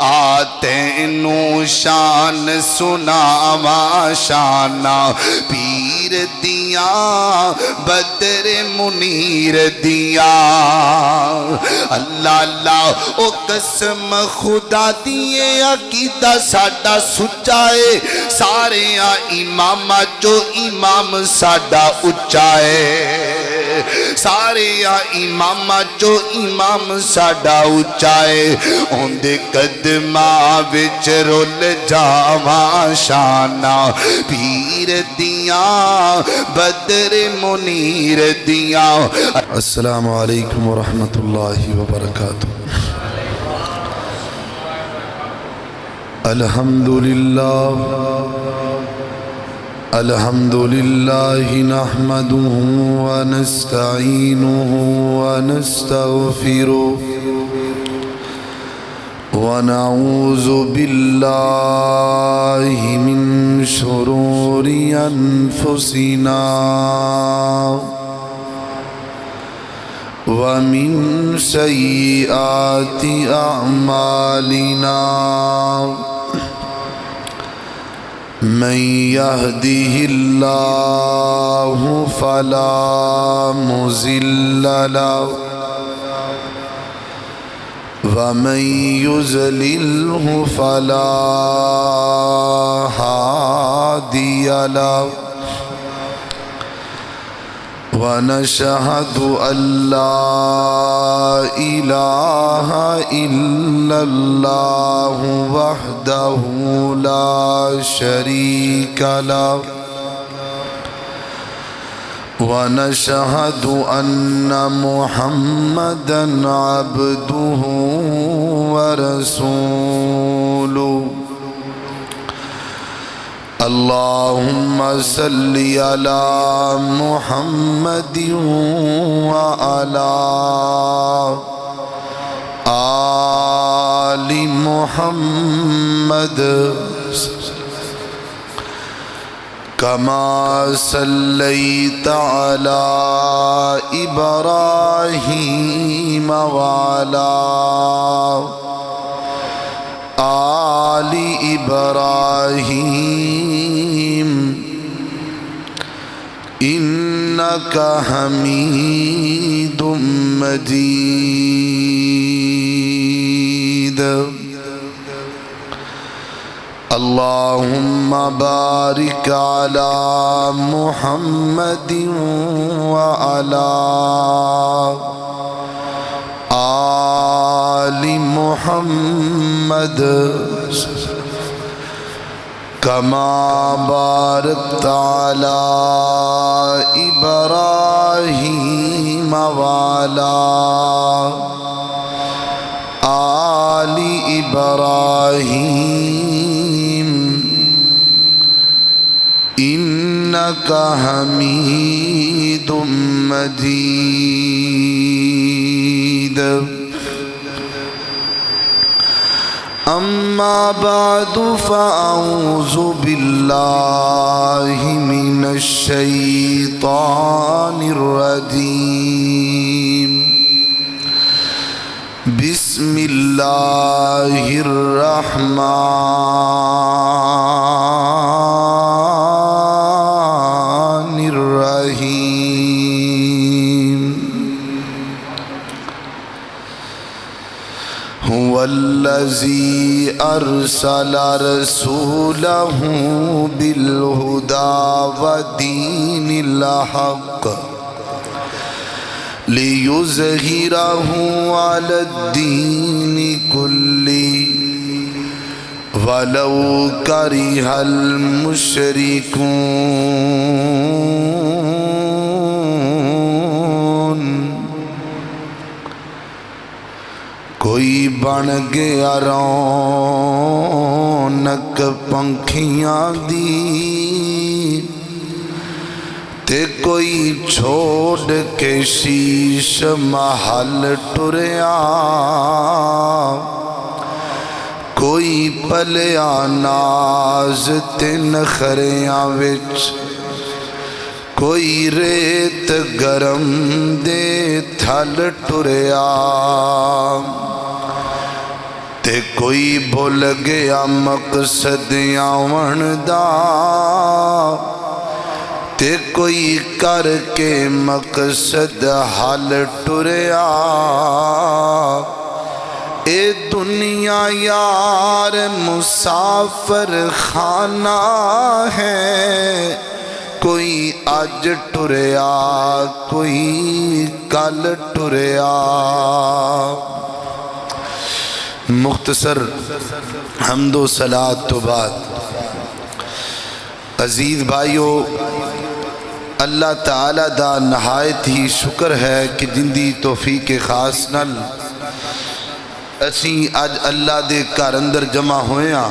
تینوں شان سناواں شاناں پیر دیاں بدر منیر دیاں اللہ اللہ او قسم خدا دیے عقیدہ ساڈا سچا ہے سارے امام جو امام ساڈا اچا ہے سارے امام جو امام ساڈا اچا ہے اوندے قدماں وچ رول جاواں شاناں پیر دیاں بدر منیر دیاں السلام علیکم ورحمۃ اللہ وبرکاتہ الحمد للہ نحمده ونستعینه ونستغفره ونعوذ باللہ من شرور انفسنا ومن سیئات اعمالنا من يهده الله فلا مضل له ومن يضلله فلا هادي له ونشهد أن لا إله إلا الله وحده لا شريك له ونشهد أن محمدًا عبده ورسوله اللهم صل على محمد وعلى آل محمد كما صليت على إبراهيم وعلى آل إبراهيم إنك حميد مجيد اللهم بارك على محمد وعلى آل محمد كما باركت على إبراهيم وعلى آل إبراهيم إنك حميد مجيد أما بعد فأعوذ بالله من الشيطان الرجيم بسم الله الرحمن الرحيم هو الذي أرسل رسوله بالهدى ودين الحق ليظهره على الدين كله ولو كره المشركون کوئی بن گیا رونق پنکھیاں دی تے کوئی چھوڑ کے شیش محل ٹریا کوئی پلیا ناز تے نخریاں وچ کوئی ریت گرم دے تھل ٹریا تے کوئی بھول گیا مقصد آون دا تے کوئی کر کے مقصد حل ٹریا اے دنیا یار مسافر خانہ ہے کوئی اج ٹریا کوئی کل ٹریا مختصر حمد و صلاۃ تو بعد عزیز بھائیو اللہ تعالی دا نہایت ہی شکر ہے کہ جن دی توفیق خاص نال اسی اج اللہ دے گھر اندر جمع ہوئے ہاں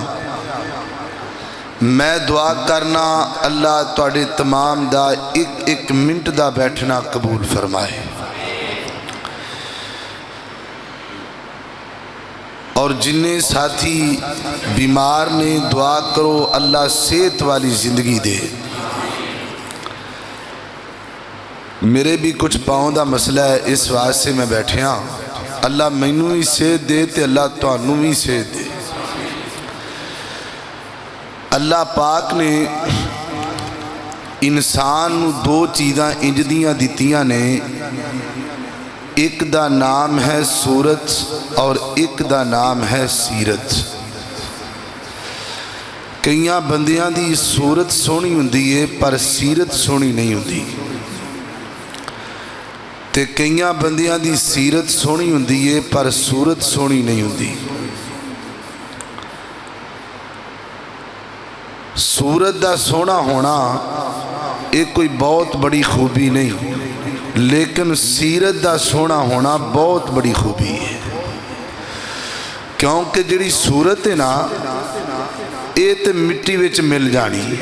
میں دعا کرنا اللہ تواڈے تمام دا ایک منٹ دا بیٹھنا قبول فرمائے اور جنہیں ساتھی بیمار نے دعا کرو اللہ صحت والی زندگی دے میرے بھی کچھ پاؤں دا مسئلہ ہے اس واسطے میں بیٹھے ہاں اللہ مینوں بھی صحت دے تے اللہ تانوں بھی صحت دے اللہ پاک نے انسان نو دو چیزاں انج دیاں دتیاں نے ایک دا نام ہے صورت اور ایک دا نام ہے سیرت کئیاں بندیاں دی صورت سونی ہوندی ہے پر سیرت سونی نہیں ہوندی تے کئیاں بندیاں دی سیرت سونی ہوندی ہے پر صورت سونی نہیں ہوندی صورت دا سونا ہونا ایک کوئی بہت بڑی خوبی نہیں لیکن سیرت دا سونا ہونا بہت بڑی خوبی ہے کیونکہ جڑی صورت ہے نا یہ تے مٹی وچ مل جانی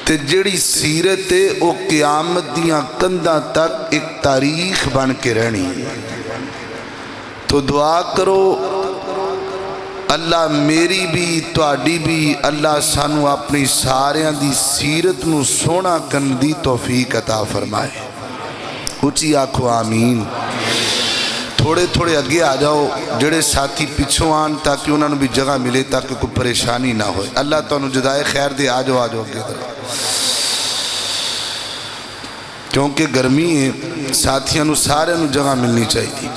تے جڑی سیرت ہے وہ قیامت دیاں کنداں تک ایک تاریخ بن کے رہنی تو دعا کرو اللہ میری بھی تواڈی بھی اللہ سانو اپنی ساریاں دی سیرت نو سونا کرن دی توفیق عطا فرمائے اچھی آکھو آمین تھوڑے تھوڑے اگے آ جاؤ جڑے ساتھی پچھوں آن تاکہ انہوں نے بھی جگہ ملے تاکہ کوئی پریشانی نہ ہوئے اللہ تو انہوں جدائے خیر دے آ جاؤ اگے در کیونکہ گرمی ہے ساتھیاں نو سارے نو جگہ ملنی چاہیے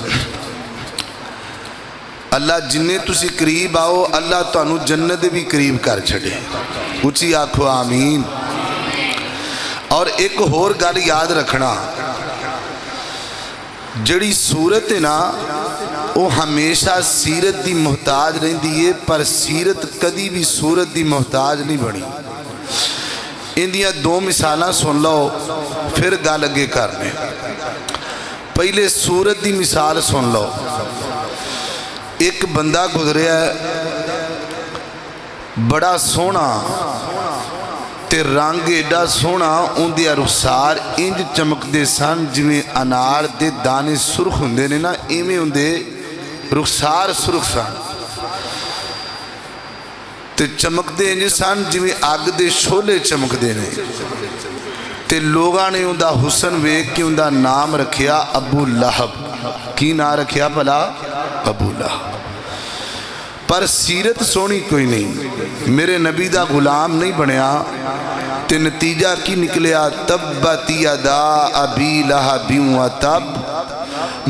اللہ جنہیں تسی قریب آؤ اللہ تو انہوں جنت بھی قریب کر چھڑے اچھی آکھو آمین اور ایک اور گل یاد رکھنا جڑی صورت ہے نا وہ ہمیشہ سیرت دی محتاج رہندی ہے پر سیرت کدی بھی صورت دی محتاج نہیں بنی اندیاں دو مثالاں سن لو پھر گل اگے کرنے پہلے صورت دی مثال سن لو ایک بندہ گزریا ہے بڑا سونا تے رنگ ایڈا سونا ان دیا رخسار انج چمک دے سن جویں انار دے دانے سرخ ہوندے نے نا ایویں ہوندے رخسار سرخ سن تے چمک دے انج سن جویں اگ دے شولے چمک دے نے تے لوگاں نے ان دا حسن ویکھ کے ان دا نام رکھیا ابو لہب کی نام رکھیا بھلا ابو لہب پر سیرت سونی کوئی نہیں میرے نبی دا غلام نہیں بنیا تے نتیجہ کی نکلیا تبت یدا ابی لہب وتب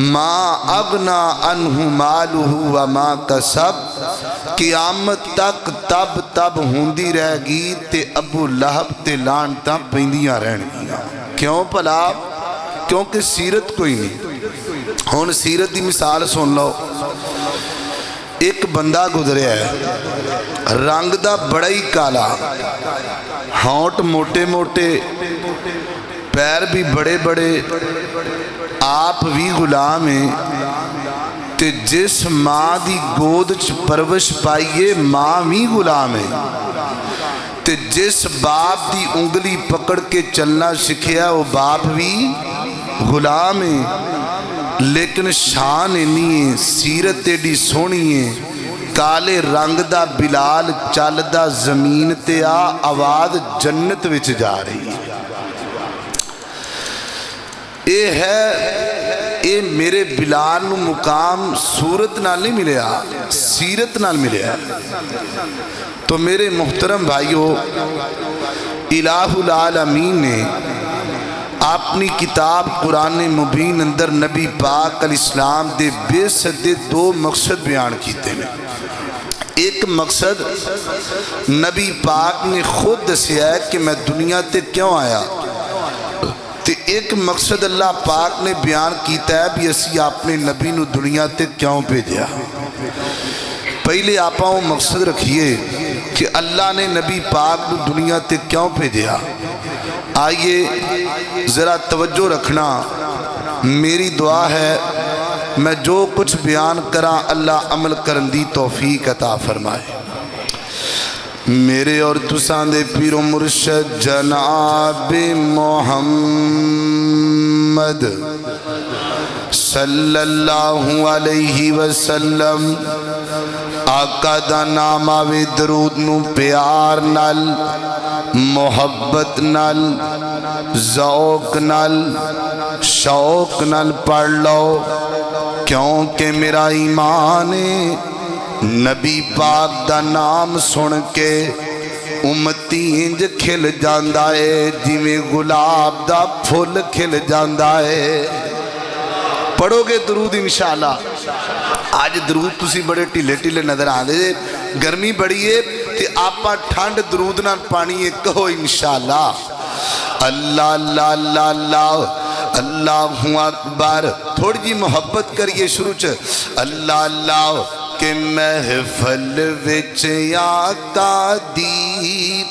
ما اغنا عنہ مالہ وما کسب قیامت تک تب تب ہوندی رہ گی تے ابو لہب تے لعنتاں پیندیاں رہن گیاں کیوں بھلا کیونکہ سیرت کوئی نہیں ہن سیرت دی مثال سن لو ایک بندہ گزریا ہے رنگ دا بڑا ہی کالا ہونٹ موٹے موٹے پیر بھی بڑے بڑے آپ بھی غلام ہیں تے جس ماں دی گود چ پرورش پائیے ماں بھی غلام ہے تے جس باپ دی انگلی پکڑ کے چلنا سکھیا وہ باپ بھی غلام ہے لیکن شان اینی ہے سیرت ایڈی سونی ہے کالے رنگ دا بلال چل دا زمین تے آ آواز جنت وچ جا رہی ہے اے ہے اے میرے بلال نو مقام صورت نال نہیں ملیا، سیرت نال ملیا۔ تو میرے محترم بھائیو، الہ العالمین نے اپنی کتاب قرآن مبین اندر نبی پاک علیہ السلام دے بے صدے دو مقصد بیان کیتے ہیں۔ ایک مقصد نبی پاک نے خود دسیا ہے کہ میں دنیا تے کیوں آیا، تے ایک مقصد اللہ پاک نے بیان کیتا ہے بھی اسی اپنے نبی نو دنیا تے کیوں بھیجیا۔ پہلے آپا وہ مقصد رکھیے کہ اللہ نے نبی پاک نو دنیا تے کیوں بھیجیا۔ آئیے ذرا توجہ رکھنا، میری دعا ہے میں جو کچھ بیان کراں اللہ عمل کرن دی توفیق عطا فرمائے۔ میرے اور تساں دے پیر و مرشد جناب محمد صلی اللہ علیہ وسلم آقا دا نام آوے درود نو پیار نال، محبت نال، ذوق نال، شوق نال پڑھ لو، کیونکہ میرا ایمان ہے نبی پاک دا نام سن کے امتی انج کھل جاندا ہے جویں گلاب دا پھول کھل جاندا ہے۔ پڑھو گے درود انشاءاللہ۔ آج درود تسی بڑے ٹھلے ٹھلے نظر آندے، گرمی بڑی ہے تے آپا ٹھنڈ درود نال پانی کہو انشاءاللہ۔ اللہ اللہ اللہ اللہ اللہ اکبر، تھوڑی جی محبت کریے شروع چ اللہ اللہ۔ کہ محفل وچ آقا دی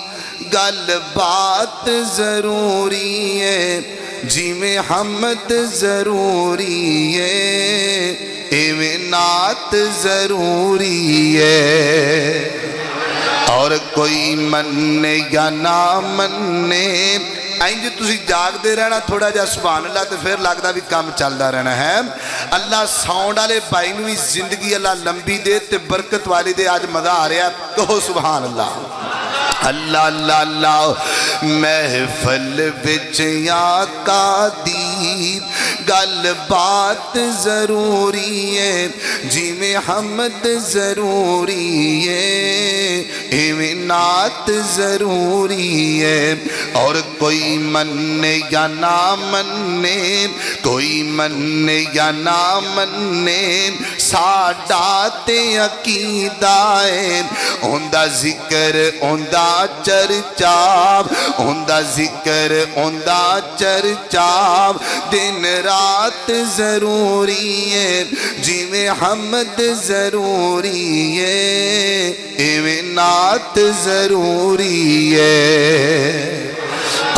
گل بات ضروری ہے، جی میں حمد ضروری ہے، ایویں نعت ضروری ہے، اور کوئی مننے یا نہ مننے اینج تسی جاگ دے رہنا تھوڑا جا سبحان اللہ تے پھر لگدا بھی کام چلدا رہنا ہے۔ اللہ ساؤنڈ والے بھائی نوں بھی زندگی اللہ لمبی دے تے برکت والی دے، آج مزہ آ رہا کہو سبحان اللہ۔ اللہ اللہ اللہ۔ محفل وچ آقا دی گل بات ضروری ہے، جی میں حمد ضروری ہے، ایویں نعت ضروری ہے، اور کوئی مننے یا نہ مننے، کوئی مننے یا نہ مننے، ساڈا تے عقیدہ ہے، اوندا ذکر اوندا چرچا، اوندا ذکر اوندا چرچا، دن رات ضروری ہے، جی میں حمد ضروری ہے، ایویں نعت ضروری ہے۔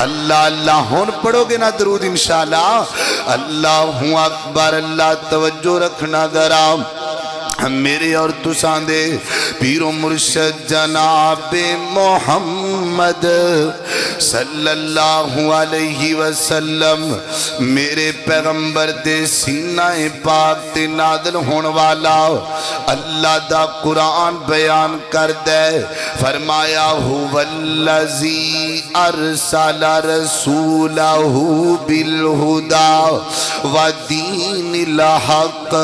اللہ اللہ ہون پڑھو گے نا درود انشاءاللہ۔ اللہ اکبر، اللہ توجہ رکھنا ذرا، میرے اور تساں دے پیر و مرشد جناب محمد صلی اللہ علیہ وسلم، میرے پیغمبر دے سینہ پاک تے نازل ہون والا اللہ دا قرآن بیان کر دے، فرمایا هو الذی ارسل رسولہ بالہدی ودین الحق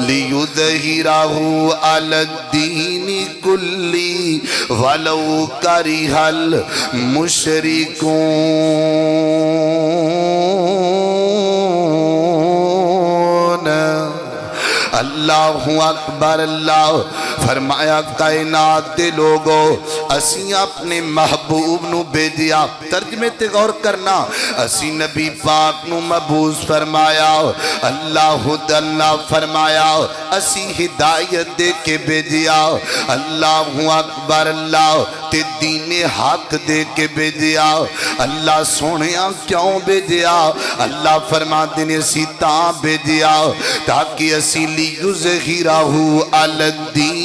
لیظہرہ علی الدین کلی ولو کرہ المشرکون۔ اللہ اکبر، اللہ فرمایا کائنات دے لوگو اسی اپنے محبوب نو بھیجیا، ترجمے تے غور کرنا، اسی نبی پاک نو مبعوث فرمایا، اللہ تعالیٰ فرمایا اسی ہدایت دے کے بھیجیا، اللہ اکبر، اللہ تے دین حق دے کے بھیجیا۔ اللہ سونیا کیوں بھیجیا؟ اللہ فرما دینے اسی تاں بھیجیا تاکہ اسی لیظہرہ علی الدین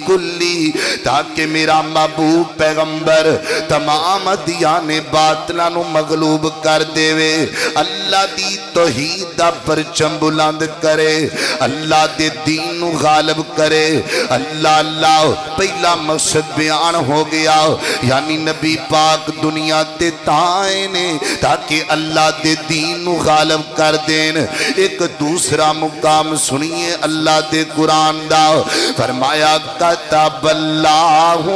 کلی، تاکہ میرا محبوب پیغمبر تمام ادیان باطلاں نو مغلوب کر دے وے، اللہ دی توحید دا پرچم بلند کرے، اللہ دے دین دین نو غالب کرے اللہ اللہ پہلا مقصد بیان ہو گیا یعنی نبی پاک دنیا تے تائے نے تاکہ اللہ دے دین نو غالب کر دین ایک دوسرا مقام سنیے اللہ دے قرآن دا فرمایا کتب اللہ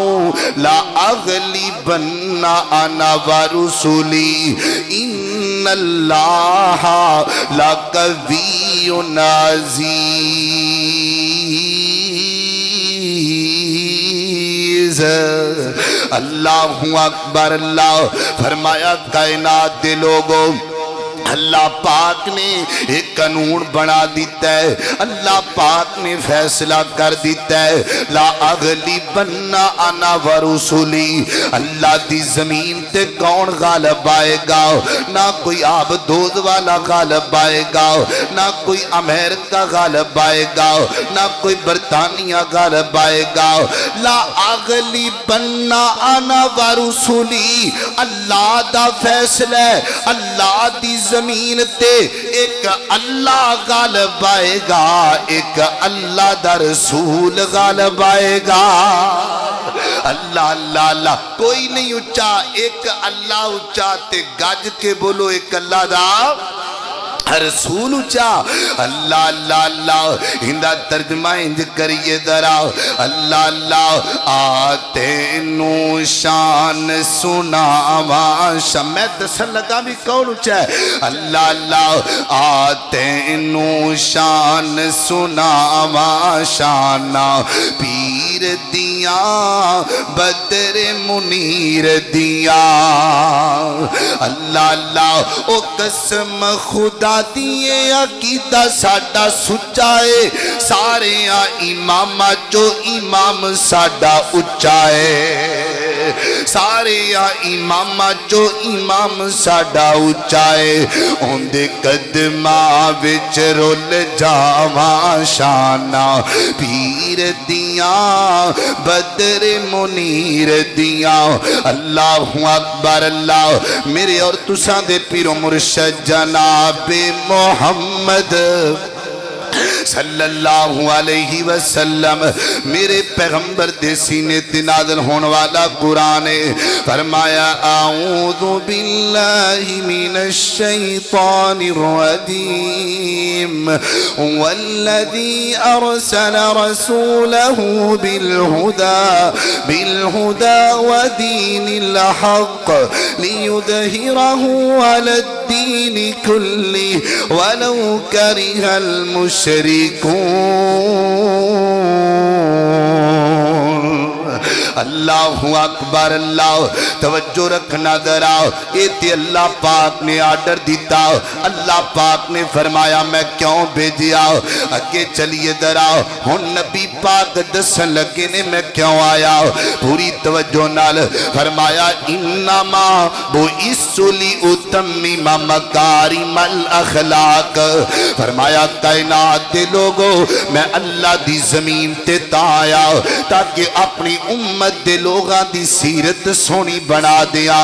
لا اغلبن انا ورسولی ان اللہ لقوی عزیز اللہ اکبر اللہ فرمایا کائنات دے لوگوں اللہ پاک نے ایک قانون بنا دیتا ہے اللہ پاک نے فیصلہ کر دیتا ہے لا اغلبن انا ورسولی اللہ دی زمین تے کون غالب آئے گا نہ کوئی آب دود والا غالب آئے گا نہ کوئی امریکہ غالب آئے گا نہ کوئی برطانیہ غالب آئے گا لا اغلبن انا ورسولی اللہ دا فیصلہ ہے اللہ دی زمین تے ایک اللہ غالب آئے گا ایک اللہ دا رسول غالب آئے گا اللہ اللہ اللہ کوئی نہیں اچھا ایک اللہ اچھا تے گج کے بولو ایک اللہ دا رسول اچھا اللہ اللہ اللہ ہندہ ترجمہ انج کریے درا اللہ اللہ آتے نو شان سنا واشا میں دسن لگا بھی کون اچھا ہے اللہ اللہ آتے نو شان سنا واشانا پیر دیا بدر منیر دیا اللہ اللہ او قسم خدا دیئے عقیدہ ساڑا سچائے سارے امام جو امام ساڑا اچائے سارے امام جو امام ساڑا اچائے ان دے قدمہ وچ رول جاواں شانہ پیر دیاں بدر منیر دیاں اللہ اکبر اللہ میرے اور تساں دے پیرو مرشد جناب محمد صلی اللہ علیہ وسلم میرے پیغمبر دے سینے تے نازل ہونے والا قرآن فرمایا اعوذ باللہ من الشیطان الرجیم والذی ارسل رسولہ بالہدى ودین الحق لیدہرہ علی الدین کلی ولو کرہ اللہ اکبر اللہ توجہ رکھنا ذرا ایتی اللہ پاک نے آرڈر دیتا اللہ پاک نے فرمایا میں کیوں بھیجیا اگے چلیے ذرا ہن نبی پاک دسن لگے نے میں کیوں آیا پوری توجہ نال فرمایا انما بعثت لأتمم مکارم الاخلاق فرمایا کائنات دے لوگوں میں اللہ دی زمین تے آیا تاکہ اپنی امت دے لوگاں دی سیرت سونی بنا دیا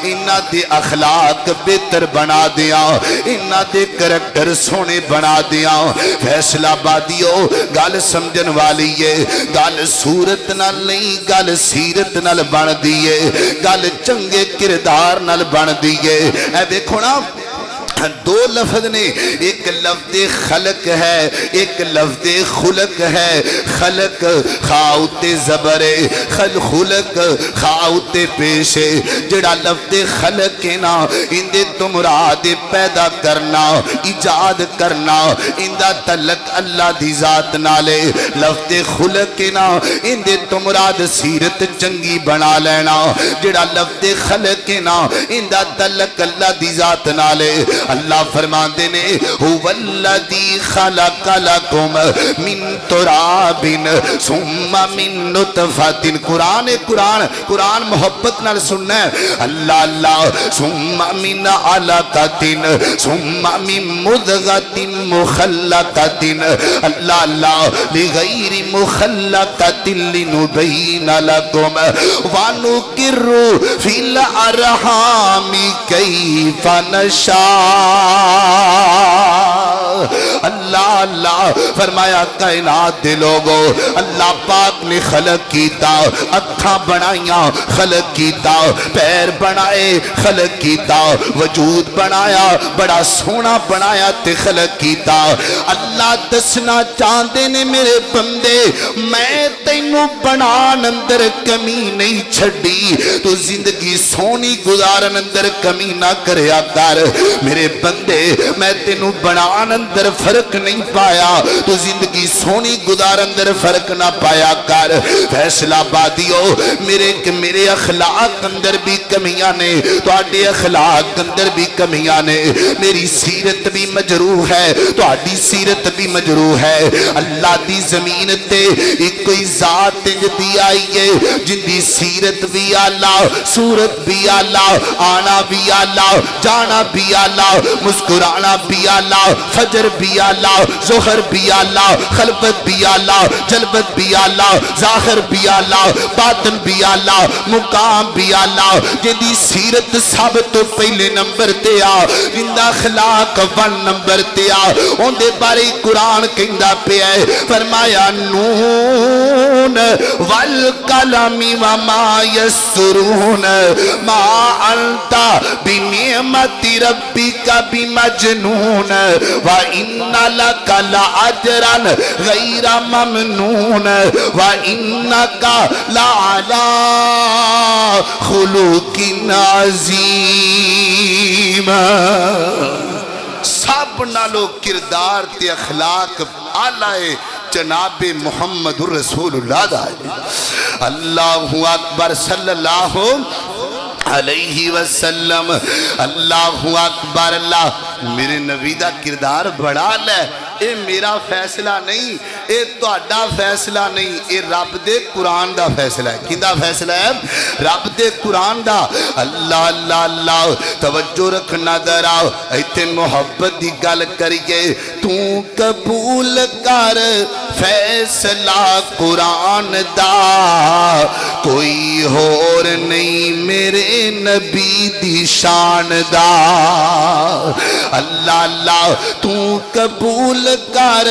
انہاں دے اخلاق بہتر بنا دیا انہاں دے کریکٹر سونے بنا دیا فیصلہ بادیو گل سمجھن والی ہے گل صورت نال نہیں گل سیرت نال بن دیئے گل چنگے کردار نال بن دیئے اے دیکھو نا دو لفظ نے ایک لفظ خلق ہے ایک لفظ خلق ہے خلق خاؤت زبر خلق خاؤت پیش جڑا لفظ خلق ہے نا اندے تو مراد پیدا کرنا ایجاد کرنا اندہ تلق اللہ دی ذات نالے لفظ خلق ہے نا اندے تو مراد سیرت چنگی بنا لینا جڑا لفظ خلق ہے نا اندہ تلق اللہ دی ذات نالے اللہ فرمان دینے هُوَالَّذِي خَلَقَ لَكُمْ مِن تُرَابٍ ثُمَّ مِن نُطْفَةٍ قرآن محبت نال سننا ہے اللہ اللہ ثُمَّ مِن عَلَقَةٍ ثُمَّ مِن مُضْغَةٍ مُخَلَّقَةٍ اللہ اللہ لِغَيْرِ مُخَلَّقَةٍ لِنُبَيِّنَ لَكُمْ وَنُقِرُّ فِي الْأَرْحَامِ كَيْفَ نَشَاءُ اللہ اللہ فرمایا کائنات دے لوگو اللہ پاک نے خلق کیتا اکھاں بنائیاں خلق کیتا پیر بنائے خلق کیتا وجود بنایا بڑا سونا بنایا تے خلق کیتا اللہ دسنا چاہتے نے میرے بندے میں تینوں بنان اندر کمی نہیں چھڑی تو زندگی سونی گزارن اندر کمی نہ کریا کر میرے بندے میں تینوں بنان اندر فرق نہیں پایا تو زندگی سونی گزارن اندر فرق نہ پایا کر فیصلہ بادیو میرے اخلاق اندر بھی کمیاں نے تو آڈے اخلاق اندر بھی کمیاں نے میری سیرت بھی مجروح ہے تو آڈی سیرت بھی مجروح ہے اللہ دی زمین تے ایک کوئی ذات دی آئی ہے جن دی سیرت بھی آلہ صورت بھی آلہ آنا بھی آلہ جانا بھی آلہ مسکرانا بھی آلہ فجر بھی آلہ ظہر بھی آلہ خلوت بھی آلہ جلوت بھی آلہ ظاہر بھی آلہ باطن بھی آلہ مقام بھی آلہ جن دی سیرت سب تو پہلے نمبر تے آ جن دا اخلاق 1 نمبر تے آ ان دے بارے قرآن کہندا پیا ہے فرمایا نون والقلم وما یسرون ما انت بنعمت ربک بمجنون وان لک لاجرا غیر ممنون وانک لعلی خلق عظیم سب نالو کردار تے اخلاق آلائے جناب محمد رسول اللہ دا اللہ اکبر صلی اللہ علیہ وسلم اللہ اکبر اللہ میرے نبی دا کردار بڑا لے اے میرا فیصلہ نہیں اے تہاڈا فیصلہ نہیں اے رب دے قرآن دا فیصلہ ہے کیندا فیصلہ ہے رب دے قرآن دا اللہ اللہ اللہ توجہ رکھنا ذرا ایتھے محبت دی گل کریے تو قبول کر فیصلہ قرآن دا کوئی اور نہیں میرے نبی دی شان دا اللہ اللہ تو قبول کر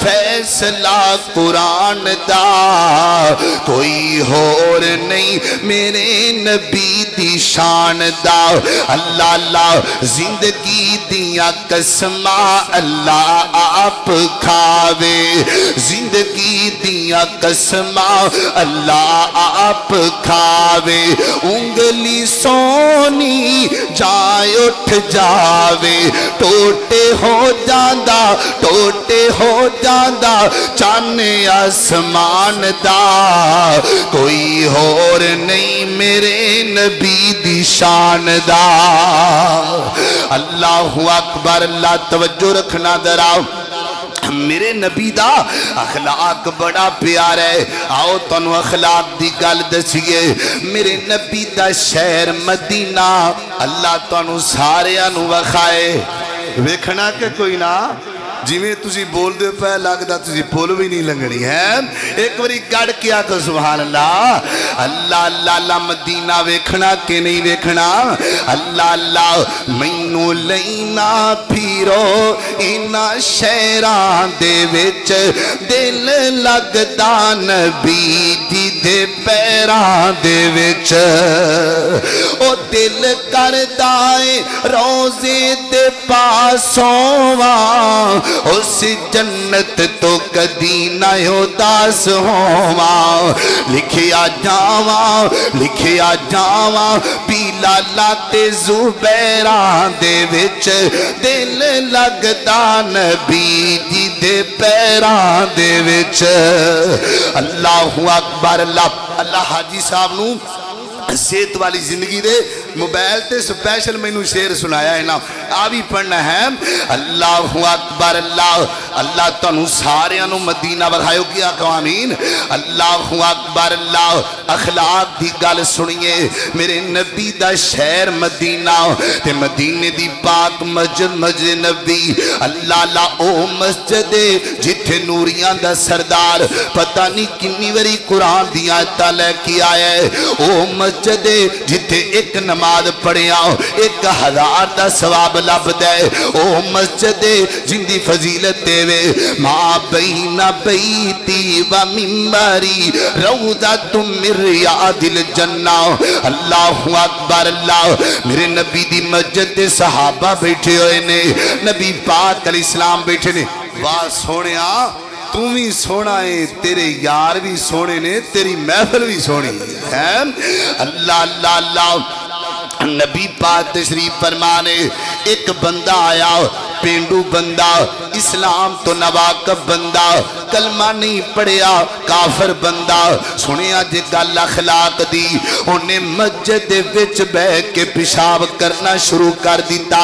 فیصلہ قرآن دا کوئی اور نہیں میرے نبی دی شان دا اللہ اللہ زندگی دیا قسماں اللہ آپ کھاوے زندگی دیا قسماں اللہ آپ کھاوے انگلی سونی جائے اٹھ جاوے ٹوٹے ہو جاندہ ٹوٹے ہو جاندہ چانے آسمان دا کوئی اور نہیں میرے نبی دی شان دا اللہ اکبر اللہ توجہ رکھنا دراؤ میرے نبی دا اخلاق بڑا پیار ہے آؤ تنو اخلاق دی گل دسیے میرے نبی دا شہر مدینہ اللہ تنو سارے انو وخائے ویکھنا کہ کوئی نہ جی میں تُسی بول دے پہ لگتا تُسی پول بھی نہیں لنگنی ہے ایک بری گڑ کیا کہ سبحان اللہ اللہ اللہ اللہ مدینہ ویکھنا کہ نہیں ویکھنا اللہ اللہ مینو لینا پھیرو اینا شہران دے وچ دل لگدا نبی دی دے پیران دے وچ او دل کردائے روزے دے پاسوں وہاں اس جنت تو کدی نہ اداس ہواں لکھیا جاواں پیلا لاتے زبیراں دے وچ دل لگدا نبی دی دے پیراں دے وچ اللہ اکبر اللہ حاجی صاحب نو صحت والی زندگی دے موبائل تے سپیشل میں نو شعر سنایا ہے نا آبی پڑھنا ہے اللہ اکبر اللہ تنو سارے انو مدینہ بغایو کیا قوامین اللہ اکبر اللہ اخلاق دی گل سنیے میرے نبی دا شہر مدینہ تے مدینے دی پاک مسجد نبی اللہ اللہ او مسجد جتھے نوریاں دا سردار پتہ نہیں کنی وری قرآن دیا آیتاں لے کے آیا ہے او مسجد جتھے ایک نماز پڑھیا 1000 دا ثواب لبدا ہے او مسجد جن دی فضیلت دے وے ما بین بیتی و منبری روضۃ من ریاض الجنہ اللہ اکبر اللہ میرے نبی دی مسجد دے صحابہ بیٹھے ہوئے نے نبی پاک علیہ السلام بیٹھے نے واہ سونیا تو بھی سونا ہے تیرے یار بھی سونے نے تیری محفل بھی سونی ہے اللہ اللہ اللہ نبی پاک تشریف فرمانے ایک بندہ آیا پینڈو بندہ اسلام تو نواقب بندہ کلمہ نہیں پڑھیا کافر بندہ سنیا جے گل اخلاق دی انہیں مسجد وچ بہ کے پیشاب کرنا شروع کر دیتا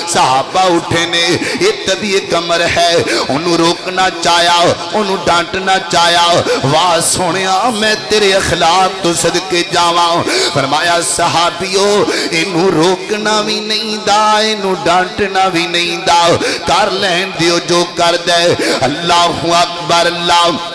صحابہ اٹھے نے یہ طبی ایک امر ہے انہوں روکنا چاہیا انہوں ڈانٹنا چاہیا واہ سنیا میں تیرے اخلاق تو صدقے جاواں فرمایا صحابیو انہوں روکنا بھی نہیں دا انہوں ڈانٹنا بھی نہیں دا کر لین دیو جو کر دے اللہ اکبر اللہ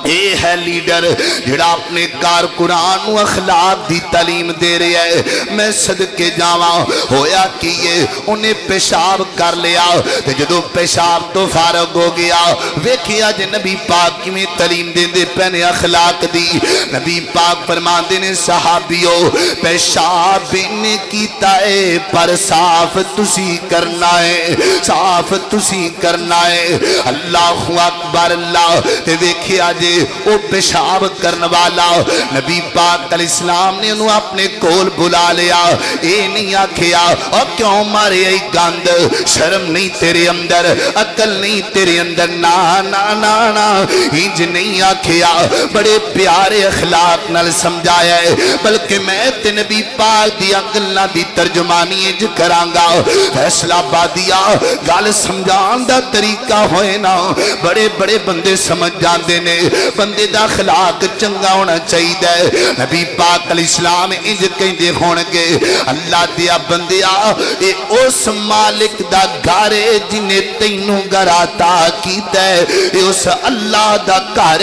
اے ہے لیڈر جڑا اپنے کارکنان و اخلاق دی تعلیم دے رہے ہے میں صدقے جاواں ہویا کیے انہیں پیشاب کر لیا تے جدو پیشاب تو فارغ ہو گیا ویکھیا جے نبی پاک کی میں تعلیم دے دے پہنے اخلاق دی نبی پاک فرماندے نے صحابیو پیشاب نے کیتا ہے پر صاف تسی کرنا ہے صاف تسی کرنا ہے اللہ اکبر اللہ تے ویکھیا جے او پیشاب کرنے والا نبی پاک علیہ السلام نے انہوں اپنے کول بلا لیا اے نہیں آکھیا اور کیوں مارے ای گند شرم نہیں تیرے اندر عقل نہیں تیرے اندر نا نا نا نا انج نہیں آکھیا بڑے پیارے اخلاق نال سمجھایا ہے بلکہ میں تے نبی پاک دی عقل نہ دی ترجمانی انج کرانگا فیصلہ بادیا گل سمجھان دا طریقہ ہوئے نا بڑے بڑے بندے سمجھ جاندے نے بندے دا اخلاق چنگا ہونا چاہیے نبی پاک علیہ السلام انج کہندے ہونگے اللہ دیا بندیا اے اس مالک دا گھر جنہیں تینوں گھر عطا کیتا ہے اے اس اللہ دا گھر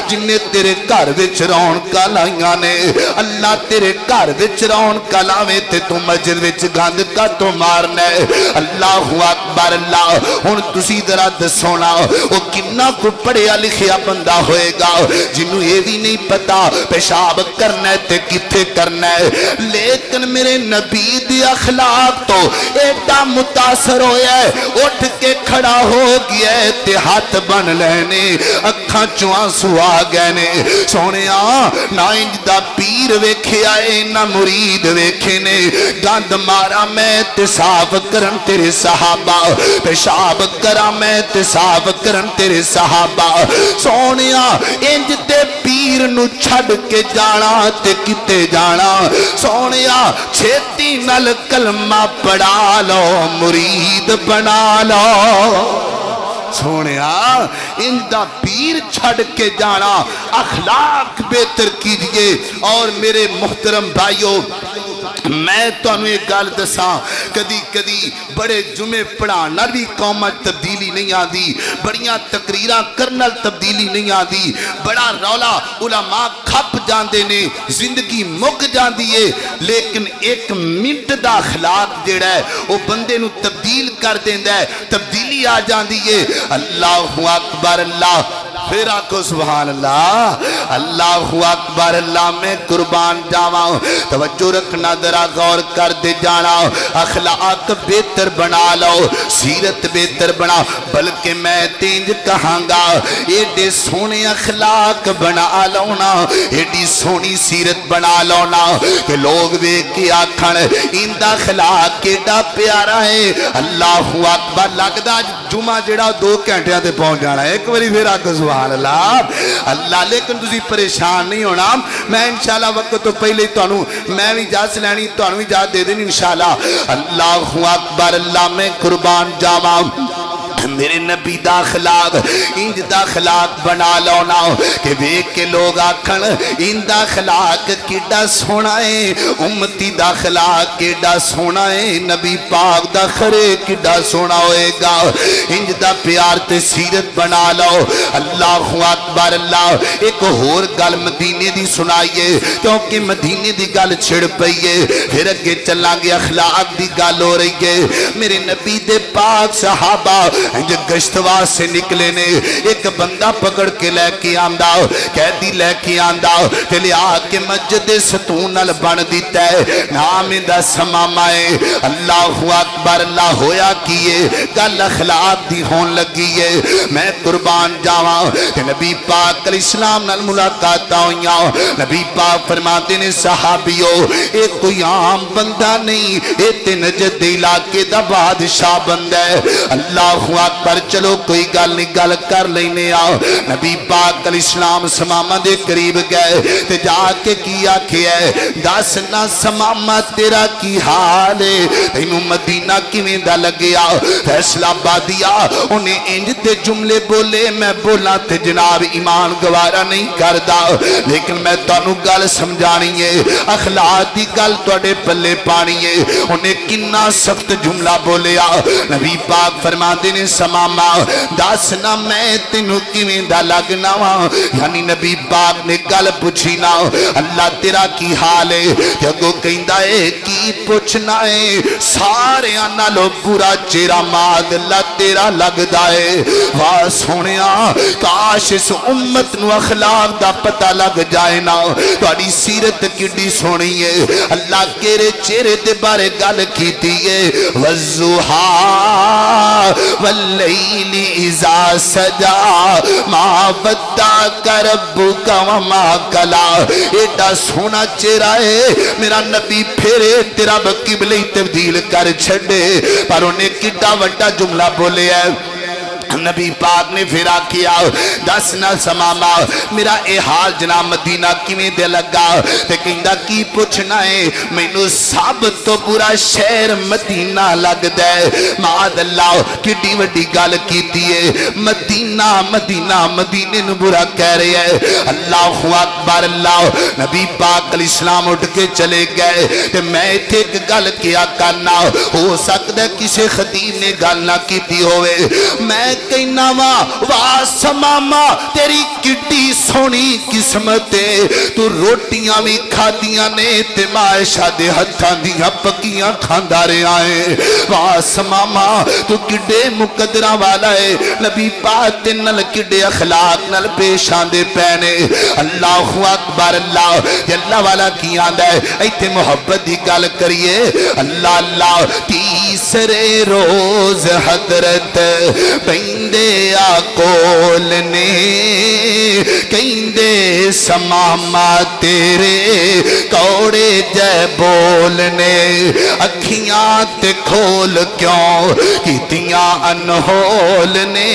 جنہیں تیرے گھر وچ رونقاں لائیاں نے اللہ تیرے گھر وچ رونقاں لاویں تے تو مسجد وچ گند کا تو مارنا ہے اللہ اکبر اللہ ہن تسی ذرا دسونا او کنا کو پڑھیا لکھیا بندہ ہوئے گا جنہوں یہ بھی نہیں پتا پیشاب کرنا ہے تے کتے کرنا ہے لیکن میرے نبی دی اخلاق تو ایڈا متاثر ہویا ہے اٹھ کے کھڑا ہو گیا ہے تے ہاتھ بن لینے اکھاں چوان سوا گئے نے سونے نہ انج دا پیر ویکھے آئے نہ مرید ویکھے نے گند مارا میں تے صاف کرن تیرے صحابہ پیشاب کرا میں تے صاف کرن تیرے صحابہ سونیا انج تے پیر نو چھڑ کے جانا تے کتے جانا سونیا چھیتی نل کلمہ پڑھا لو مرید بنا لو سونیا اندہ پیر چھڑ کے جانا اخلاق بہتر کیجئے اور میرے محترم بھائیوں میں تو انہوں ایک گال دساں کدی کدی بڑے جمعے پڑھانا بھی قومت تبدیلی نہیں آدھی بڑیاں تقریرہ کرنل تبدیلی نہیں آدھی بڑا رولا علماء کھپ جاندے نے زندگی مک جاندی ہے لیکن ایک منٹ دا اخلاق جڑا ہے وہ بندے نو تبدیل کر دیندہ ہے تبدیلی آ جاندی ہے اللہ اکبر اللہ پھر آکو سبحان اللہ اللہ اکبر اللہ میں قربان جاواں توجہ رکھنا ذرا غور کر دے جانا اخلاق بہتر بنا لو سیرت بہتر بنا بلکہ میں تینج کہاں گا ایڈے سونے اخلاق بنا لونا ایڈی سونی سیرت بنا لونا کہ لوگ دیکھ کے آکھن اندہ اخلاق ایڈا پیارا ہے اللہ اکبر لگدا جمعہ جڑا 2 گھنٹے تے پہنچ جانا ہے ایک باری پھر آکو سبحان اللہ اللہ لیکن تسی پریشان نہیں ہونا میں انشاءاللہ وقت تو پہلے تو میں بھی اجازت لینی تو بھی اجازت دے دیں انشاءاللہ اللہ اکبر اللہ میں قربان جاواں میرے نبی دا اخلاق انج دا اخلاق بنا لونا کہ ویکھ کے لوگ آکھن ان دا اخلاق کیڈا سونا ہے امتی دا اخلاق کیڈا سونا ہے نبی پاک دا خرے کیڈا سونا ہوئے گا انج دا پیار تے سیرت بنا لو اللہ اکبر اللہ ایک اور گل مدینے دی سنائیے کیونکہ مدینے دی گل چھڑ پئیے پھر اگے چلا گے اخلاق دی گل ہو رہی ہے میرے نبی دے پاک صحابہ انج گشتوا سے نکلے نے ایک بندہ پکڑ کے لے کے آندا قیدی لے کے آندا تے لیا کے مسجد ستون نال بن دیتا ہے نام دا سمامہ ہے اللہ اکبر اللہ ہویا کیے گل اخلاق دی ہون لگی ہے میں قربان جاواں کہ نبی پاک علیہ السلام نال ملاقات ہوئیاں نبی پاک فرماتے نے صحابیوں ایک کوئی عام بندہ نہیں اے تے نجد علاقے دا بادشاہ بندہ ہے اللہ اکبر چلو کوئی گل نہیں گل کر لینے آؤ نبی پاک علیہ السلام سمامہ دے قریب گئے تے جا کے کیا کیا ہے دس نہ سمامہ تیرا کی حال ہے تینوں مدینہ کیویں دا لگیا فیصلہ بادیا انہیں انج تے جملے بولے میں بولا تے جناب ایمان گوارا نہیں کردا لیکن میں تانوں گل سمجھانی ہے اخلاق دی گل تواڈے پلے پانی ہے انہیں کنا سخت جملہ بولیا نبی پاک فرماندے نے سماما دس نہ میں تینوں کیویں دا لگنا وا یعنی نبی پاک نے گل پوچھی نا اللہ تیرا کی حال ہے جگو کہندا ہے کی پوچھنا ہے سارے نالوں پورا چہرہ ماد اللہ تیرا لگدا ہے واہ سونیا کاش اس امت نو اخلاق دا پتہ لگ جائے نا تہاڈی سیرت کڈی سونی ہے اللہ کیرے چہرے دے بارے گل کیتی ہے والضحا واللیل اذا سجا ما ودعک ربک وما قلا ایڈا سونا چہرہ ہے میرا نبی پھیرے تیرا قبلہ تبدیل کر چھڑے پر انہیں کڈا وڈا جملہ بولے ہے نبی پاک نے پھر کیا دس نہ سماما میرا اے حال جناب مدینہ کیویں دے لگا تے کہندا کی پوچھنا ہے مینوں سب تو برا شہر مدینہ لگدا ہے معاذ اللہ کڈی وڈی گل کیتی ہے مدینہ مدینہ مدینے نو برا کہہ رہے ہے اللہ اکبر اللہ نبی پاک علیہ السلام اٹھ کے چلے گئے تے میں ایتھے ایک گل کیا کرنا ہو سکدا ہے کسے خطیب نے گل نہ کیتی ہوئے میں کہنا واہ سماما تیری کڈی سونی قسمت تو روٹیاں بھی کھادیاں نے تے معاشہ دے ہتھاں دیاں پکیاں کھاندا رہیا ہے واہ سماما تو کڈے مقدراں والا ہے نبی پاک تے نال کڈے اخلاق نال پیش آندے پینے اللہ اکبر اللہ اللہ والا کی آندا ہے ایتھے محبت دی گل کریے اللہ اللہ تیسرے روز حضرت کہندے آقول نے کہندے سماما تیرے کوڑے جے بولنے اکھیاں تے کھول کیوں کیتیاں انہول نے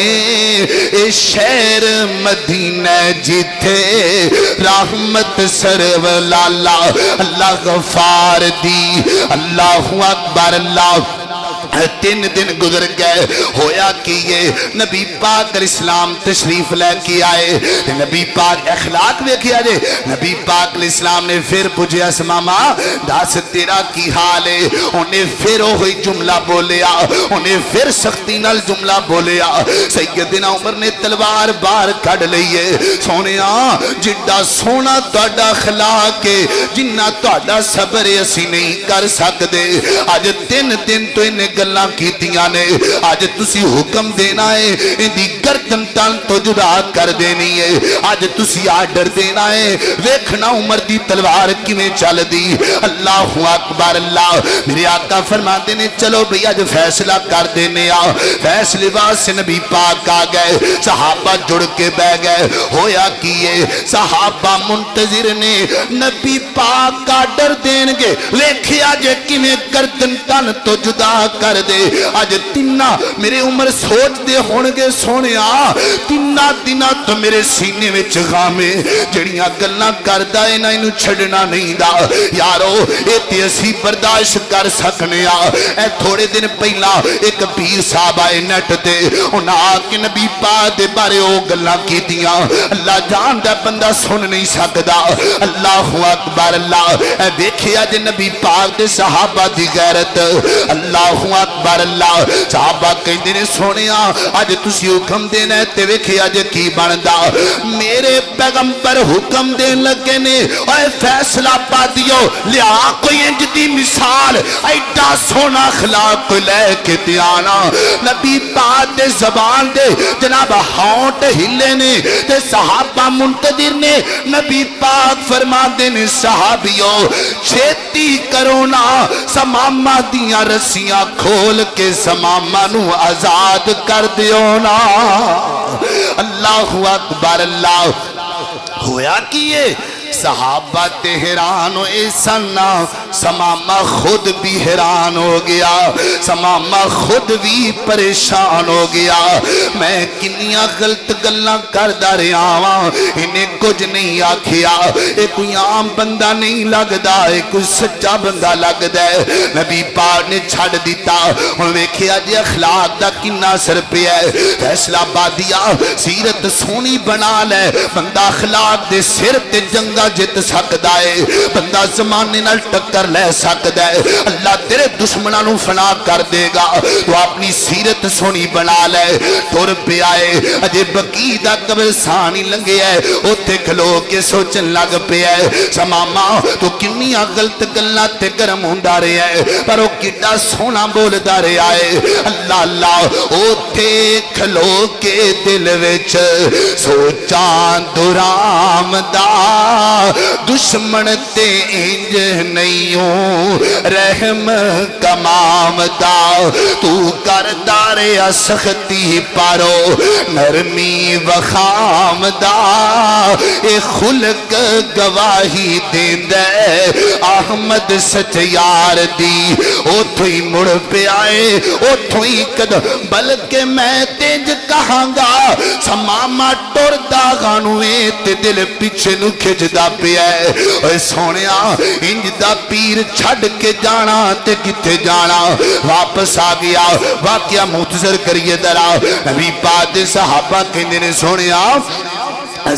اے شہر مدینہ جتھے رحمت سرو لالا اللہ غفار دی اللہ اکبر اللہ تین دن گزر گئے ہویا کیے نبی پاک علیہ السلام تشریف لے کے آئے نبی پاک اخلاق دیکھیا جے نبی پاک علیہ السلام نے پھر پوچھا سماما دس تیرا کی حال ہے انہیں پھر وہی جملہ بولیا انہیں پھر سختی نال جملہ بولیا سیدنا عمر نے تلوار باہر کھڑ لئیے سونیا جڈا سونا تہاڈا اخلاق ہے جنہ تہاڈا صبر اسی نہیں کر سکدے اج تین دن تو انہیں گلاں کیتیاں نے آج تسی حکم دینا ہے اندی گردن تن تو جدا کر دینی ہے آج تسی آرڈر دینا ہے ویکھنا عمر دی تلوار کیویں چل دی اللہ اکبر اللہ میرے آقا فرماتے نے چلو بھئی آج فیصلہ کر دینے آ فیصلے واسطے نبی پاک آ گئے صحابہ جڑ کے بیٹھ گئے ہویا کیے صحابہ منتظر نے نبی پاک آرڈر دین گے ویکھیا جے کیویں گردن تن تو جدا کر دے آج تینہ میرے عمر سوچ دے ہونگے سونیا تینہ دنہ تو میرے سینے میں چغامے جڑیاں گلنا کردہ انہوں چھڑنا نہیں دا یارو ایتی اسی برداشت کر سکنے اے تھوڑے دن پہلا ایک پیر صاحب آئے نیٹ تے انہاں آ کے نبی پاک دے بارے او گلاں کیتیاں اللہ جاندا بندہ سن نہیں سکدا اللہ اکبر اللہ اے ویکھیا جے نبی پاک دے صحابہ دی غیرت اللہ اکبر اللہ صحابہ کہندے نے سونیا اج تسی حکم دینا ہے تے ویکھیا جے کی بندا میرے پیغمبر حکم دین لگے نے اے فیصلہ پا دیو لیا کوئی انج دی مثال ایڈا سونا اخلاق کو لے کے دیانا نبی پاک دے زبان دے جناب ہونٹ ہلے نے تے صحابہ منتظر نے نبی پاک فرما دے نے صحابیوں چھیتی کرونا سمامہ دیاں رسیاں کھول کے سمامہ نو آزاد کر دیو نا اللہ اکبر اللہ ہویا کیے صحابہ تے حیران ہو ایسانا سمامہ خود بھی حیران ہو گیا سمامہ خود بھی پریشان ہو گیا میں کنیاں غلط گلاں کردہ رہا ہوں انہیں کچھ نہیں آکھیا ایک کوئی عام بندہ نہیں لگدا ایک کوئی سچا بندہ لگدا ہے نبی پاک نے چھڑ دیتا ہن ویکھیا جی اخلاق دا کنا اثر پیا ہے فیصلہ بادیا سیرت سونی بنا لے بندہ اخلاق دے سر تے جنگا جت سکدا ہے بندہ زمانے نال ٹکر لے سکدا ہے اللہ تیرے دشمناں نو فنا کر دے گا تو اپنی سیرت سونی بنا لے ٹر پہ آئے اجے بقی دا قبرستان ہی لنگیا ہے اوتھے کھلو کے سوچن لگ پیا ہے سماما تو کنیاں غلط گلاں تے گرم ہوندا رہیا ہے پر او کڈا سونا بولدا رہیا ہے اللہ اللہ اوتھے کھلو کے دل وچ سوچاں درام دا دشمن تے انج نہیں رحم کمام دا تو کردار سختی پارو نرمی وخام دا اے خلق گواہی دیندے احمد سچیار دی اوتھو ہی مڑ پہ آئے اوتھو ہی قدم بلکہ میں تینج کہاں گا سماما ٹور دا غانوے تے دل پیچھے نو کھجدا پہ ہے اے سونیا انج دا پیر چھڑ کے جانا تے کتے جانا واپس آ گیا واقعہ مختصر کریے درا نبی پاک دے صحابہ کہندے نے سونیا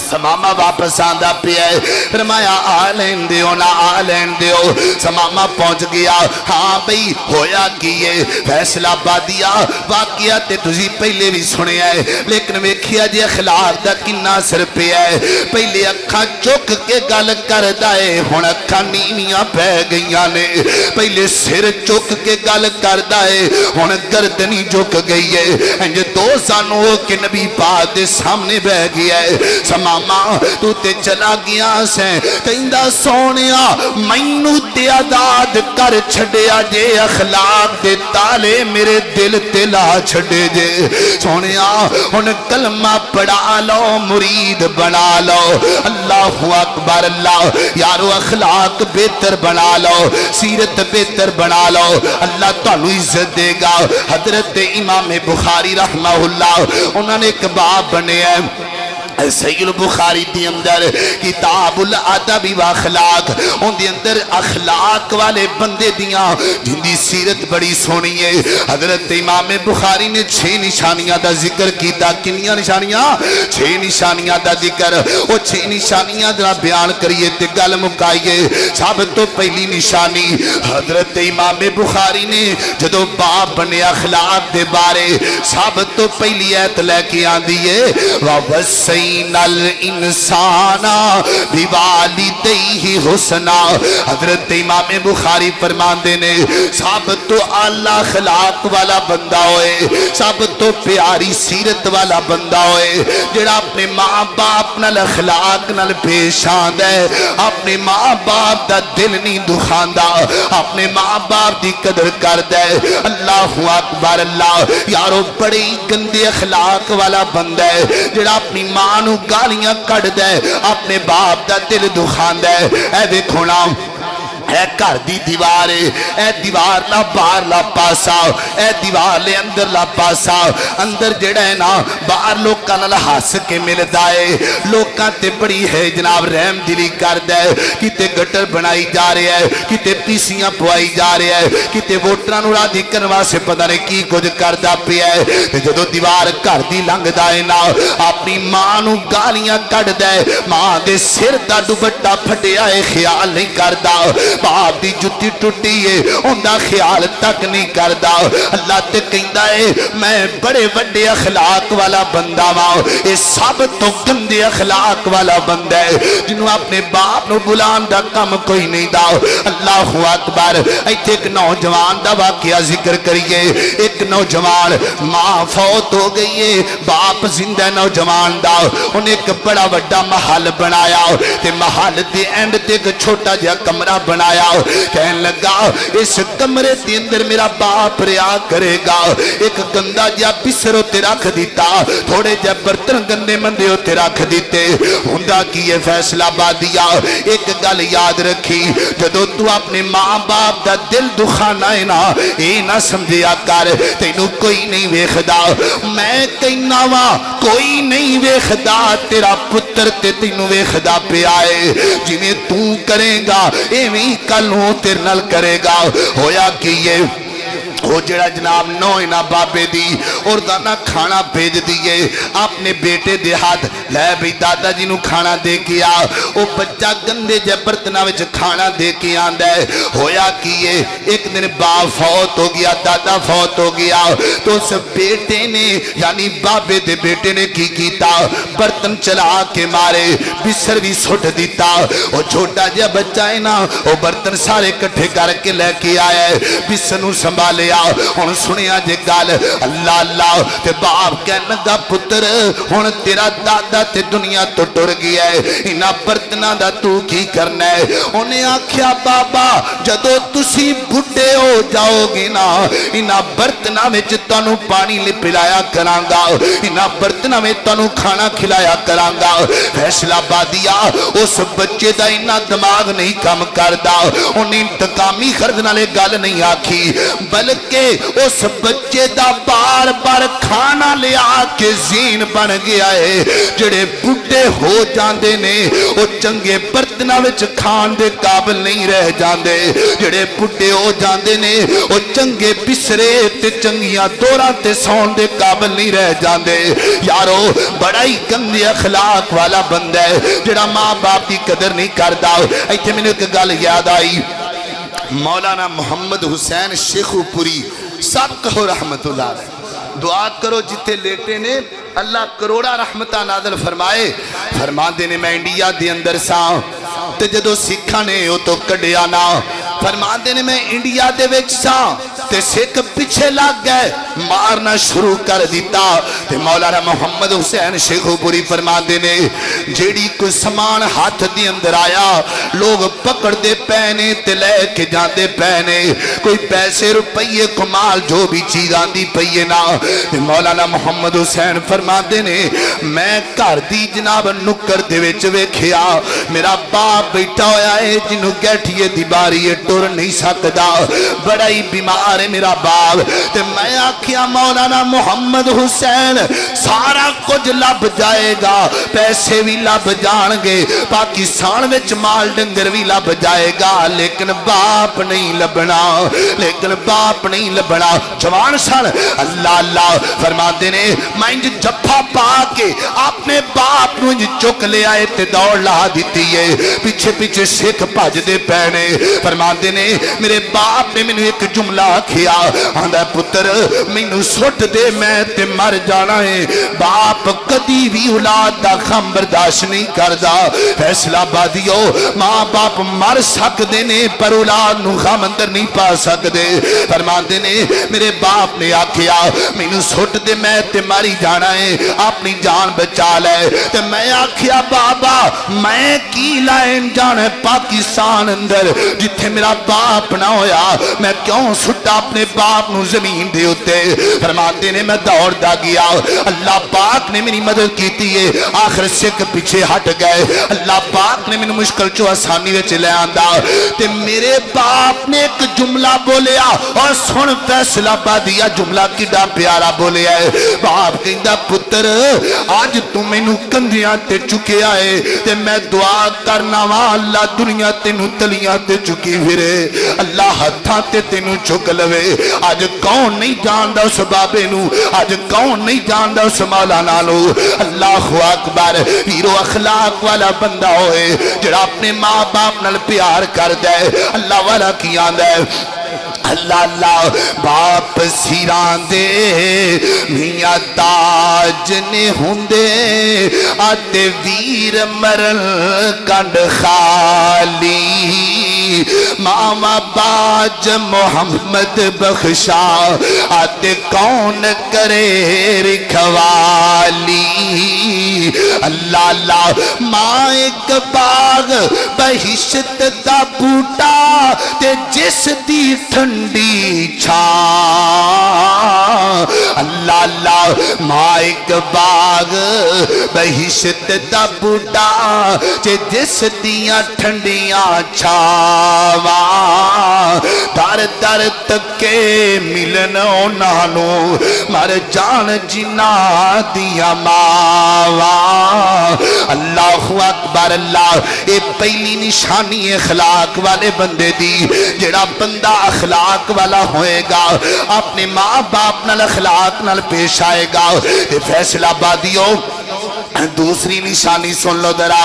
سماما واپس آندہ پہ ہے فرمایا آلین دیو نا آلین دیو سماما پہنچ گیا ہاں بھئی ہویا کیے فیصلہ بادیا واقعہ تے تجھی پہلے بھی سنے آئے لیکن ویکھیا جی اخلاق دا کنہ سر پہ ہے پہلے اکھاں چک کے گل کر دائے ہون اکھاں نیمیاں پہ گئیاں نے پہلے سر چک کے گل کر دائے ہون گردنی جک گئی ہے انج دو سانو کے نبی پاک دے سامنے بہ گیا ہے ماما تو تے چلا گیا سے کہندہ سونیا مینو تے عداد کر چھڑیا جے اخلاق دے تالے میرے دل تلا چھڑے جے سونیا ان کلمہ پڑھا لو مرید بنا لو اللہ اکبر اللہ یارو اخلاق بہتر بنا لو سیرت بہتر بنا لو اللہ تعالی عزت دے گا حضرت امام بخاری رحمہ اللہ انہوں نے ایک باب بنے ہیں صحیح البخاری دی اندر کتاب الادب و اخلاق ان دی اندر اخلاق والے بندے دیاں جن دی سیرت بڑی سونی ہے حضرت امام بخاری نے 6 نشانیاں دا ذکر کیتا کنیاں نشانیاں 6 نشانیاں دا ذکر وہ 6 نشانیاں دا بیان کریے تے گل مکائیے سب تو پہلی نشانی حضرت امام بخاری نے جدو باب بنے اخلاق دے بارے سب تو پہلی ایت لے کے آندی ہے وَوَسَّيْنَا الْإِنسَانَ بِوَالِدَيْهِ حُسْنًا حضرت امام بخاری فرماندے نے سب تو اعلیٰ اخلاق والا بندہ ہوئے سب تو پیاری سیرت والا بندہ ہوئے جڑا اپنے ماں باپ نال اخلاق نال پیش آندا ہے اپنے ماں باپ دا دل نہیں دکھاندا اپنے ماں باپ دی قدر کردا ہے اللہ اکبر اللہ یارو بڑی گندے اخلاق والا بندہ ہے جڑا اپنی ماں نو گالیاں کٹ دے اپنے باپ دا دل دکھان دے اے دیکھو نا اے گھر دی دیوار ہے، اے دیوار لا باہر لا پاسا، اے دیوار لے اندر لا پاسا، اندر جڑا ہے نا باہر لوکاں نال ہس کے ملدا ہے، لوکاں تے بڑی ہے جناب رحم دلی کردا ہے، کتے گٹر بنائی جا رہا ہے، کتے پیسیاں پوائی جا رہا ہے، کتے ووٹراں نوں راضی کرن واسطے پتہ نہیں کی کچھ کردا پیا ہے، تے جدوں دیوار گھر دی لنگدا ہے نا اپنی ماں نوں گالیاں کڈدا ہے، ماں دے سر دا دوپٹہ پھٹیا ہے خیال نہیں کردا، باپ دی جُتی ٹوٹی ہے اوندا خیال تک نہیں کردا، اللہ تے کہندا ہے میں بڑے وڈے اخلاق والا بندہ وا، اے سب تو گندے اخلاق والا بندہ ہے جنوں اپنے باپ نو بلان دا کم کوئی نہیں دا۔ اللہ اکبر، ایتھے ایک نوجوان دا واقعہ ذکر کریے، ایک نوجوان ماں فوت ہو گئی ہے، باپ زندہ نوجوان دا، انہیں ایک بڑا وڈا محل بنایا تے محل دے اینڈ تے ایک چھوٹا جہا کمرہ بنایا، کہنے لگا اس کمرے دے اندر میرا باپ رہا کرے گا، ایک گندا جہا بسر تے رکھ دیتا، تھوڑے جہا برتن گندے مندے تے رکھ دیتے، ہوندا کی یہ فیصلہ بادیا ایک گل یاد رکھی، جدو تو اپنے ماں باپ دا دل دکھانا ہے نا اے نہ سمجھیا کر تینوں کوئی نہیں ویکھدا، میں کہنا وا کوئی نہیں ویکھدا، تیرا پتر تے تینوں ویکھدا پیا ہے، جویں تو کرے گا ایویں کل نوں تیرے نال کرے گا۔ ہویا کہ یہ وہ جڑا جناب نوئنا بابے دی اور دانا کھانا بھیج دیئے اپنے بیٹے دے ہاتھ لے بھی دادا جی نو کھانا دے کیا، وہ بچہ گندے جے برتنا وچ کھانا دے کے آندا ہے، ہویا کیے ایک دن باپ فوت ہو گیا، دادا فوت ہو گیا، تو اس بیٹے نے یعنی بابے دے بیٹے نے کی کیتا، برتن چلا کے مارے بسر بھی سٹ دیتا، وہ چھوٹا جے بچہ ہے نا وہ برتن سارے کٹھے کر کے لے کے آیا ہے، بسر نو سنبھالے ہن سنیا جے گل اللہ اللہ تے باپ کہن لگا پتر ہن تیرا دادا تے دنیا تو ٹر گیا ہے، انہاں برتناں دا تو کی کرنا ہے؟ انہیں آکھیا بابا جدو تسی بڈھے ہو جاؤ گے نا انہاں برتناں وچ تانوں پانی لے پلایا کراں گا، انہاں برتناں وچ تانوں کھانا کھلایا کراں گا۔ فیصلہ بادیا اس بچے دا انہاں دماغ نہیں کم کردا، انہیں انتقامی خردنا لے گل نہیں آکھی، بلکہ اس بچے دا بار بار کھانا لیا کے زین بن گیا ہے، جڑے بڈھے ہو جاندے نے وہ چنگے برتناں وچ کھان دے قابل نہیں رہ جاندے، جڑے بڈھے ہو جاندے نے وہ چنگے بسرے تے چنگیاں دوراں تے سون دے قابل نہیں رہ جاندے۔ یارو بڑا ہی گندے اخلاق والا بندہ ہے جڑا ماں باپ دی قدر نہیں کردا۔ ایتھے مینوں ایک گل یاد آئی، مولانا محمد حسین شیخو پوری سب کہو رحمت اللہ علیہ، دعا کرو جتے لیٹے نے اللہ کروڑا رحمتہ نازل فرمائے، فرما دینے میں انڈیا دی اندر سا تے جدو سکھا نے ہو تو کڑیا نا، فرما دینے میں انڈیا دے وچ سا تے سکھ پیچھے لگ گئے مارنا شروع کر دیتا، تے مولانا محمد حسین شیخو پوری فرما دینے جیڑی کوئی سامان ہاتھ دی اندر آیا لوگ پکڑ دے پہنے تے لے کے جاندے پہنے، کوئی پیسے روپیے کمال جو بھی چیز آندی پئیے نا، تے مولانا محمد حسین فرما دینے میں گھر دی جناب نکر دے وچ ویکھیا میرا باپ بیٹھا ہویا ہے جنوں گیٹھیے دی باری ٹر نہیں سکدا، بڑا ہی بیمار ہے میرا باپ، تے میں آکھیا مولانا محمد حسین سارا کچھ لب جائے گا، پیسے بھی لب جان گے، پاکستان وچ مال ڈنگر بھی لب جائے گا، لیکن باپ نہیں لبنا، لیکن باپ نہیں لبنا۔ جوان سن اللہ اللہ فرما دینے میں انج جپا پا کے اپنے باپ نو انج چک لے آئے تے دوڑ لا دیتی ہے، پیچھے پیچھے سکھ بھج دے پینے، فرما دینے میرے باپ نے مینوں ایک جملہ کیا آندا پتر مینوں سٹ دے میں تے مر جانا ہے، باپ کدی بھی اولاد دا غم برداشت نہیں کردا۔ فیصلہ بادیو ماں باپ مر سکدے نے پر اولاد نو غم اندر نہیں پا سکدے، فرما دینے میرے باپ نے آکھیا مینوں سٹ دے میں تے ماری جانا ہے، اپنی جان بچا لے، تے میں آکھیا بابا میں کی لائن جانا ہے پاکستان اندر جتھے میرا باپ نہ ہویا، میں کیوں سٹا اپنے باپ نو زمین دے اتے فرماتے نے میں دوڑدا گیا اللہ پاک نے میری مدد کیتی ہے آخر سکھ پیچھے ہٹ گئے اللہ پاک نے میں مشکل چو آسانی وچ لے آندا تے میرے باپ نے ایک جملہ بولیا اور سن فیصلہ بادیا جملہ کیڈا پیارا بولیا ہے باپ کہندا پتر آج تو مینوں کندھیاں تے چکیا ہے تے میں دعا کرنا وا اللہ دنیا تینوں تلیاں تے چکی پھرے اللہ ہتھاں تے تینوں چک لوے آج کون نہیں جاندا اس بابے نو آج کون نہیں جاندا اس مولانا نو اللہ اکبر ہیرو اخلاق والا بندہ ہوئے جڑا اپنے ماں باپ نال پیار کردا ہے اللہ والا کی آندا ہے اللہ اللہ باپ سیران دے میاں تاج نے ہوندے آتے ویر مرل کنڈ خالی ماما باج محمد بخشا آتے کون کرے رکھوالی اللہ اللہ ماں ایک باغ بہشت دا بوٹا تے جس دی ٹھنڈی چھا اللہ اللہ ماں ایک باغ بہشت دا بوٹا تے جس دیاں ٹھنڈیاں چھاواں در در تکے ملن نانو مر جان جنا دیا ماواں اللہ اکبر اللہ اے پہلی نشانی اخلاق والے بندے دی جڑا بندہ اخلاق والا ہوئے گا اپنے ماں باپ نال اخلاق نال پیش آئے گا اے فیصلہ بادیوں دوسری نشانی سن لو ذرا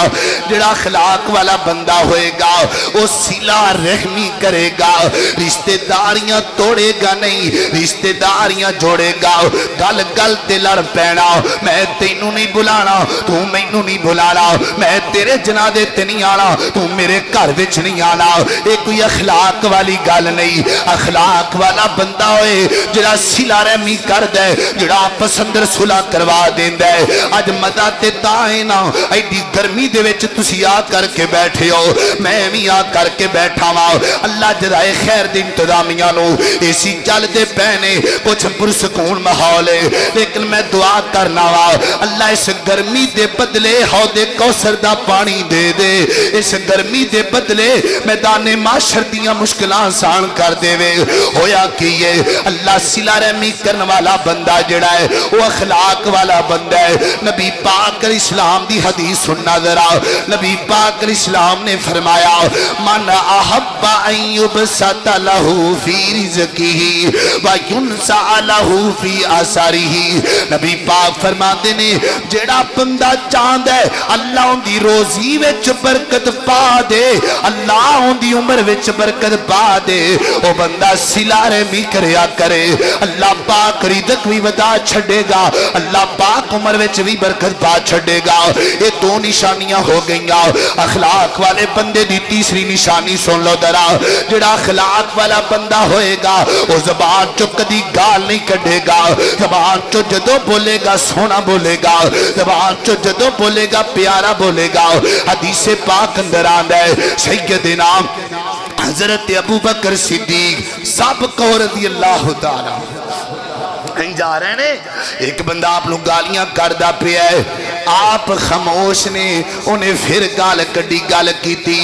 جڑا اخلاق والا بندہ ہوئے گا وہ صلہ رحمی کرے گا رشتہ داریاں توڑے گا نہیں رشتہ داریاں جوڑے گا گل گل تے لڑ پینا میں تینوں نہیں بلانا تو مینوں نہیں بلانا میں تیرے جنازے تے نہیں آنا تو میرے گھر وچ نہیں آنا یہ کوئی اخلاق والی گل نہیں اخلاق والا بندہ ہوئے جڑا صلہ رحمی کردا ہے جڑا آپس اندر صلح کروا دیندا ہے اج مدد تے تائیں نا ایڈی گرمی دے وچ تسی آ کر کے بیٹھے ہو میں بھی آ کر کے بیٹھا وا اللہ جرائے خیر دی انتظامیہ نو اسی چل دے پہنے کچھ پرسکون ماحول ہے لیکن میں دعا کرنا وا اللہ اس گرمی دے بدلے حوض کوثر دا پانی دے دے اس گرمی دے بدلے میدان معاشر دیاں مشکلاں آسان کر دے وے ہویا کہ یہ اللہ صلہ رحمی کرن والا بندہ جڑا ہے وہ اخلاق والا بندہ ہے نبی پاک اسلام دی حدیث سننا ذرا نبی پاک اسلام نے فرمایا من احب ان یبسط له فی رزقه و ينسع له فی اثره نبی پاک فرماتے نے جیڑا بندہ چاہندا ہے اللہ ان دی روزی وچ برکت پا دے اللہ ان دی عمر وچ برکت پا دے او بندہ صلہ رحمی کریا کرے اللہ پاک رزق بھی ودا چھڈے گا اللہ پاک عمر وچ بھی برکت پا چھڑے گا یہ دو نشانیاں ہو گئیاں اخلاق والے بندے دی تیسری نشانی سن لو ذرا جڑا اخلاق والا بندہ ہوئے گا وہ زبان چو کدی گال نہیں کڈے گا زبان چو جدو بولے گا سونا بولے گا زبان چو جدو بولے گا پیارا بولے گا حدیث پاک اندر آندا ہے سیدنا حضرت ابو بکر صدیق سابق رضی اللہ تعالی کہیں جا رہے ہیں ایک بندہ آپ لوگ گالیاں کردہ پہ ہے آپ خاموش نے انہیں پھر گال کڈی گال کی تھی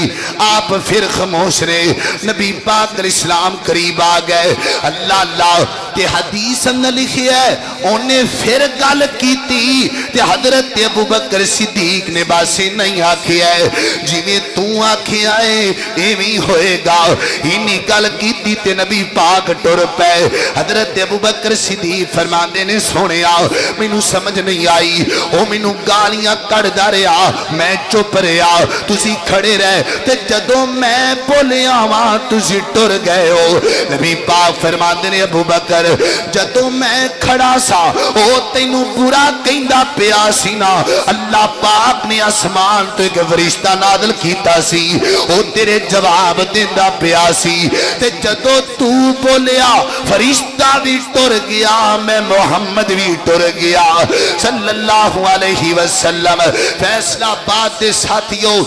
آپ پھر خاموش نے نبی پاک اسلام قریب آ گئے اللہ اللہ تے حدیث اندر لکھی ہے انہیں پھر گال کی تھی تے حضرت ابو بکر صدیق نے باسی نہیں آکھی ہے جنہیں تو آکھی آئے ایمی ہوئے گا انہیں گال کی تھی تے نبی پاک ٹر پہ حضرت ابو بکر صدیق فرماندے نے سونے آؤ مینوں سمجھ نہیں آئی او مینوں گالیاں کڑ دا رہا میں چپ رہا تسی کھڑے رہے تے جدوں میں بولیا وہاں تسی ٹر گئے ہو نبی پاک فرماندے نے ابو بکر جدوں میں کھڑا سا او تینوں برا کہندا پیا سی نا اللہ پاک نے آسمان تو ایک فرشتہ نازل کیتا سی او تیرے جواب دیندا پیا سی تے جدوں تو بولیا فرشتہ بھی ٹر گیا میں محمد بھی ٹر گیا صلی اللہ علیہ وسلم فیصلہ بات ساتھیوں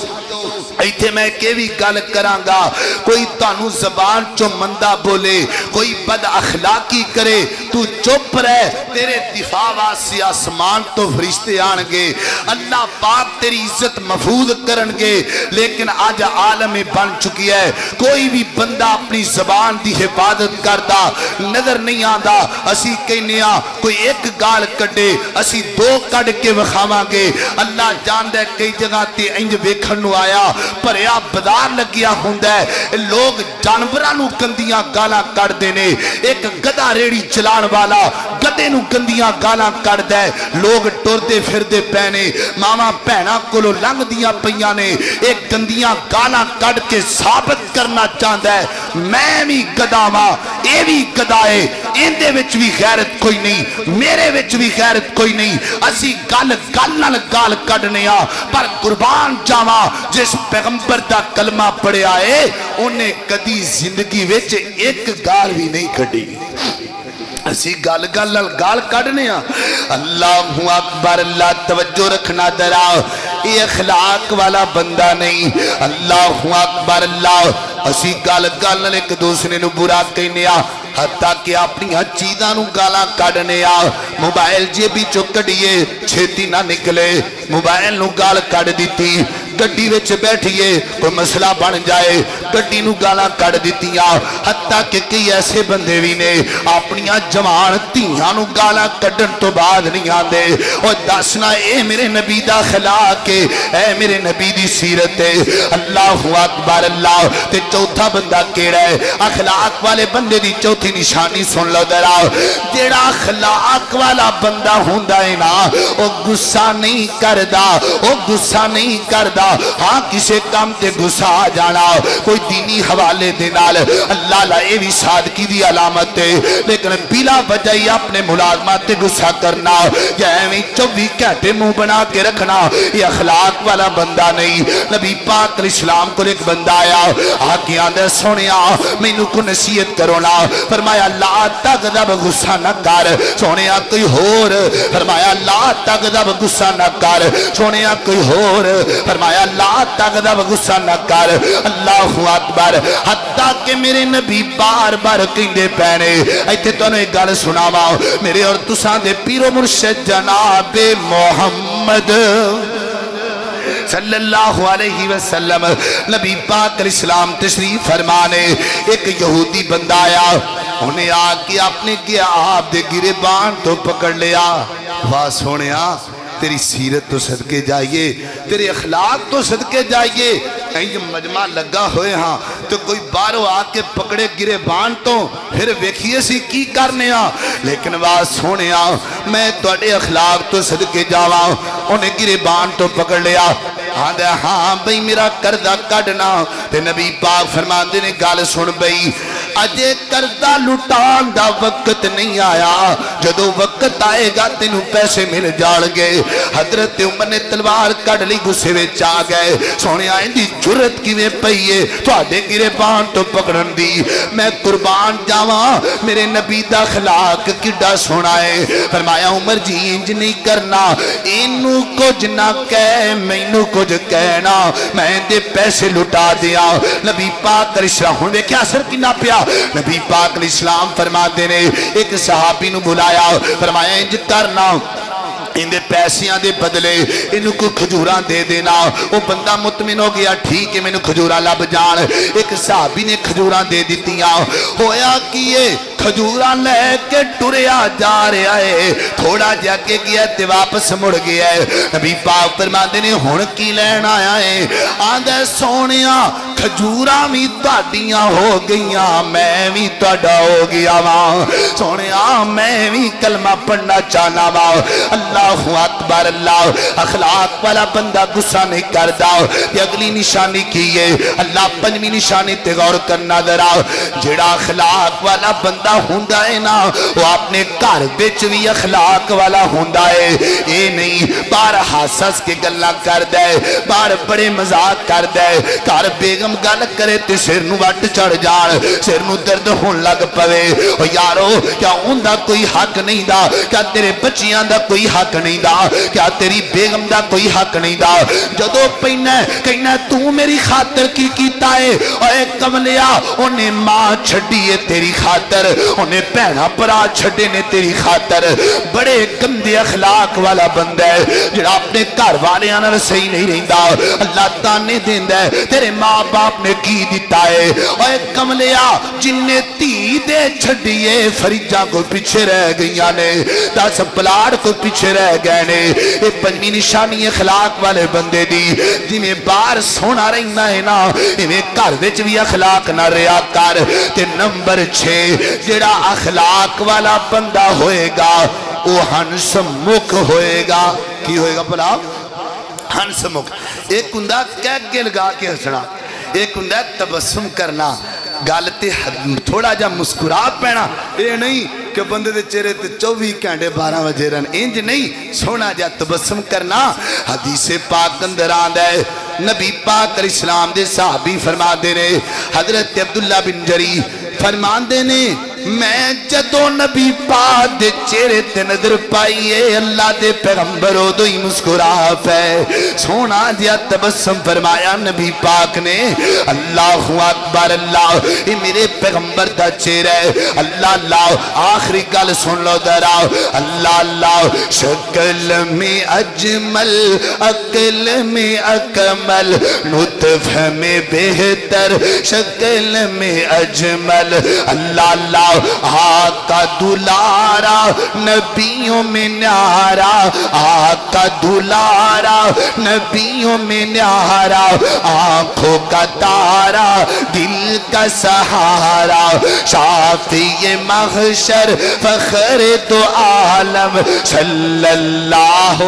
ایتھے میں کہ بھی گل کرانگا کوئی تانو زبان چو مندہ بولے کوئی بد اخلاقی کرے تو چپ رہے تیرے دفاع واسی آسمان تو فرشتے آنگے اللہ پاک تیری عزت محفوظ کرنگے لیکن آج عالم بن چکی ہے کوئی بھی بندہ اپنی زبان دی حفاظت کردہ نظر نہیں آندہ اسی کہنیا کوئی ایک گال کڑے اسی دو کڑ کے وخامانگے اللہ جاندہ کئی جگہ تے انج ویکھنو آیا پریا بدار لگیا ہوندہ ہے لوگ جانورانو گندیاں گالاں کر دینے ایک گدہ ریڑی چلان والا گدے نو گندیاں گالاں کر دے لوگ ٹردے پھردے پہنے ماما پہنا کلو لنگ دیاں پیانے ایک گندیاں گالاں کر کے ثابت کرنا چاہتا ہے میں بھی گدہ ماں اے بھی گدہ ہے اندے وچ بھی غیرت کوئی نہیں میرے وچ بھی غیرت کوئی نہیں اسی گال گال گال کڑنے آ پر قربان جاواں جس پیغمبر دا کلمہ پڑے آئے انہیں کدی زندگی ویچے ایک گال بھی نہیں کڑی اسی گال گال گال کڑنے آ اللہ اکبر اللہ توجہ رکھنا دراؤ یہ اخلاق والا بندہ نہیں اللہ اکبر اللہ اسی گال گال ایک دوسرے نو برا کہنے آ حتیٰ کہ اپنی چیزاں نو گالاں کڑنے آ موبائل جے بھی چکڑیے چھیتی نہ نکلے موبائل نو گال کڑ دیتی گڈی وچ بیٹھیے کوئی مسئلہ بن جائے گڈی نو گالاں کڑ دیتیاں حتیٰ کہ کئی ایسے بندے بھی نے اپنی جوان تیاں نو گالاں کڈن تو بعد نہیں آندے اور دسنا اے میرے نبی دا خلاق ہے اے میرے نبی دی سیرت ہے اللہ اکبر اللہ تے چوتھا بندہ کیڑا ہے اخلاق والے بندے دی چوتھی نشانی سن لو ذرا جیڑا اخلاق والا بندہ ہوندا ہے نا او غصہ نہیں کردا او غصہ نہیں کردا ہاں کسے کام تے غصہ آ جانا کوئی دینی حوالے دے نال اللہ لائے بھی صادقی دی علامت ہے لیکن بلا وجہ ہی اپنے ملازمات تے غصہ کرنا یا ایویں 24 گھنٹے منہ بنا کے رکھنا یہ اخلاق والا بندہ نہیں نبی پاک علیہ السلام کو ایک بندہ آیا آگے آندے سونیا مینوں کو نصیحت کرو نا فرمایا لا تغضب غصہ نہ کر سونیا کوئی ہور فرمایا لا تغضب غصہ نہ کر سونیا کوئی ہور فرمایا لا تغضب غصہ نہ کر اللہ اکبر حتیٰ کہ میرے نبی بار بار کہندے پینے ایتھے تو نے گل سناواں میرے اور تساں دے پیر و مرشد جناب محمد صلی اللہ علیہ وسلم نبی پاک علیہ السلام تشریف فرمانے ایک یہودی بندہ آیا انہیں آکے اپنے کیا آپ دے گریبان تو پکڑ لیا واہ سونیا تیری سیرت تو صدقے جائیے تیرے اخلاق تو صدقے جائیے کہیں مجمع لگا ہوئے ہاں تو کوئی بارو آکے پکڑے گرے بان تو پھر ویکھیے سی کی کرنے ہاں لیکن واہ سونے ہاں میں توڑے اخلاق تو صدقے جاواں انہیں گرے بان تو پکڑ لیا ہاں بھئی میرا کردہ کڑنا تے نبی پاک فرمان دینے گال سن بھئی اجے کردہ لٹان دا وقت نہیں آیا جدو وقت آئے گا تینوں پیسے مل جاڑ گئے حضرت عمر نے تلوار کڑ لی گسے وے چاہ گئے سونے آئیں دی جرت کی میں پئیے تو آدھے گرے بان تو پکڑن دی میں قربان جاواں میرے نبی دا خلاق کڈا سنائے فرمایا عمر جی انج نہیں کرنا انو کچھ نہ کہے مینو کچھ کہنا میں دے پیسے لٹا دیا نبی پاک علیہ السلام ہوں دیکھیں اثر کی نہ پیا نبی پاک علیہ السلام فرما دینے ایک صحابی نو بلایا فرمایا انج کرنا اندے پیسیاں دے بدلے انہوں کو کھجوراں دے دینا وہ بندہ مطمئن ہو گیا ٹھیک ہے میں نے کھجوراں لب جان ایک صحابی نے کھجوراں دے دیتیاں ہویا کیے کھجوراں لے کے ٹریا جا رہا ہے تھوڑا جا کے گیا تے واپس مڑ گیا ہے نبی پاک فرماندے نے ہن کی لین آیا ہے آندے سونیا کھجوراں بھی تہاڈیاں ہو گئیاں میں بھی تہاڈا ہو گیا وا سونیا میں بھی کلمہ پڑھنا چاہنا وا اللہ اکبر اللہ اخلاق والا بندہ غصہ نہیں کردا یہ اگلی نشانی کی ہے اللہ پنجویں نشانی تے غور کرنا ذرا جڑا اخلاق والا بندہ ہوندا ہے نا وہ اپنے گھر وچ بھی اخلاق والا ہوندا ہے اے نہیں باہر ہس کے گلاں کردا ہے باہر بڑے مذاق کردا ہے گھر بیگم گل کرے تے سر نو وٹ چڑھ جان سر نو درد ہون لگ پوے او یارو کیا اوندا کوئی حق نہیں دا کیا تیرے بچیاں دا کوئی حق نہیں دا کیا تیری بیگم دا کوئی حق نہیں دا جدو پینا کہنا تو میری خاطر کی کیتا ہے اے کملیا انہیں ماں چھڑیے تیری خاطر انہیں پہنا پرا چھڑے نے تیری خاطر بڑے گندے اخلاق والا بندہ ہے جڑا اپنے گھر والے آنا صحیح نہیں رہندا اللہ تانے دیندہ ہے تیرے ماں باپ نے کی دیتا ہے اے کملیا جن نے تی دے چھڑیے فریجہ کو پیچھے رہ گئیاں نے 10 پلاڑ کو پیچھے رہ گئے نے یہ پنجمی نشانی اخلاق والے بندے دی جی میں بار سونا رہنا ہے نا میں گھر وچ بھی اخلاق نہ رہا کر تے نمبر 6 جڑا اخلاق والا بندہ ہوئے گا وہ ہنس مکھ ہوئے گا کی ہوئے گا بھلا ہنس مکھ ایک ہوندا کہہ کے لگا کے ہنسنا ایک ہوندا تبسم کرنا گالتے تھوڑا جا مسکرا پینا یہ نہیں کہ بندے دے چہرے تے 24 گھنٹے 12 بجے رن انج نہیں سونا جا تبسم کرنا حدیث پاک اندر آندا ہے نبی پاک علیہ السلام دے صحابی فرما دے رہے حضرت عبداللہ بن جری فرمان دے نے میں جدو نبی پاک دے چہرے تے نظر پائیے اللہ دے پیغمبر ہو دو ہی مسکرا پہ سونا دیا تبسم فرمایا نبی پاک نے اللہ اکبر اللہ یہ میرے پیغمبر دا چہرہ ہے اللہ اللہ آخری گل سن لو دراؤ اللہ اللہ شکل میں اجمل عقل میں اکمل نطف میں بہتر شکل میں اجمل اللہ اللہ آقا دلارا نبیوں میں نیارا آقا دلارا نبیوں میں نیارا آنکھوں کا تارا دل کا سہارا شافی محشر فخر تو عالم صلی اللہ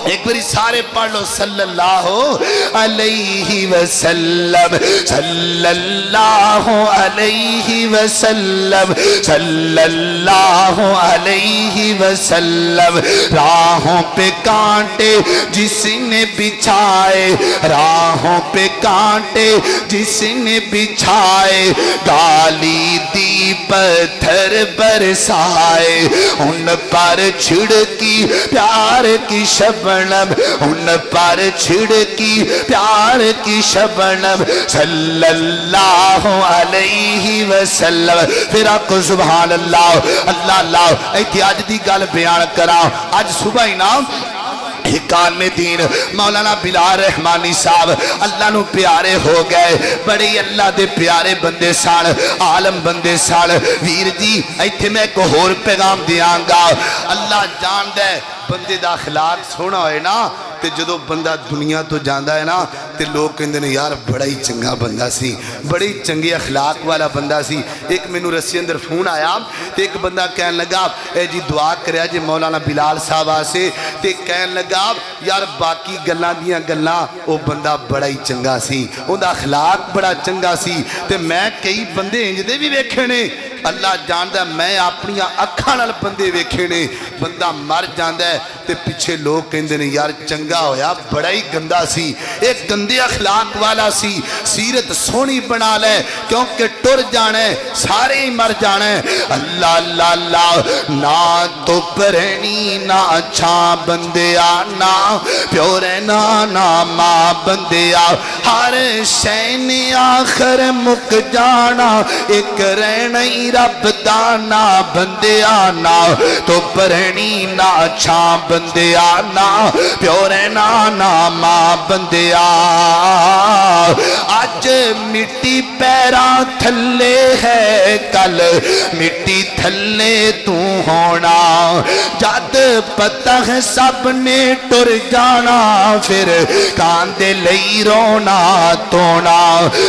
ایک بری سارے پڑھ لو صلی اللہ علیہ وسلم صلی اللہ علیہ وسلم صلی اللہ علیہ وسلم راہوں پہ کانٹے جس نے بچھائے راہوں پہ کانٹے جس نے بچھائے گالی دی پتھر برسائے ان پر چھڑکی پیار کی شبنم ان پر چھڑکی پیار کی شبنم صلی اللہ علیہ وسلم پھر آپ کو سبحان اللہ اللہ اللہ ایتھی آج دی گل بیان کرا آج صبح ہی نام حکام میں دین مولانا بلال رحمانی صاحب اللہ نو پیارے ہو گئے بڑے اللہ دے پیارے بندے سان عالم بندے سان ویر جی ایتھے میں ایک اور پیغام دیاں گا اللہ جان دے بندے دا اخلاق سونا ہوئے نا تے جدو بندہ دنیا تو جاندہ ہے نا تے لوگ کہندے نے یار بڑا ہی چنگا بندہ سی بڑی چنگی اخلاق والا بندہ سی ایک میں نو رسی اندر فون آیا تے ایک بندہ کہن لگا اے جی دعا کریا جی مولانا بلال صاحب آسے تے کہن لگا یار باقی گلاں دیاں گلاں او بندہ بڑا ہی چنگا سی اون دا اخلاق بڑا چنگا سی تے میں کئی بندے انج دے بھی ویکھے نے اللہ جاندہ میں اپنی اکھاں نال بندے ویکھے نے بندہ مر جاندہ ہے تے پیچھے لوگ کہندے نے یار چنگا ہویا بڑا ہی گندا سی ایک گندے اخلاق والا سی سیرت سونی بنا لے کیونکہ ٹر جانے سارے ہی مر جانے اللہ اللہ اللہ نا تو پرنی نا چھا بندیا نا پیورے نا ماں بندیا ہر شین آخر مک جانا ایک رہنی رب دانا بندیا نا تو پرنی نا چھا بندیا نا پیورے نا ماں بندیا آج مٹی پیرا تھلے ہے کل مٹی تھلے تو ہونا جد پتہ ہے سب نے ٹر جانا پھر کاندے لئی رونا تونا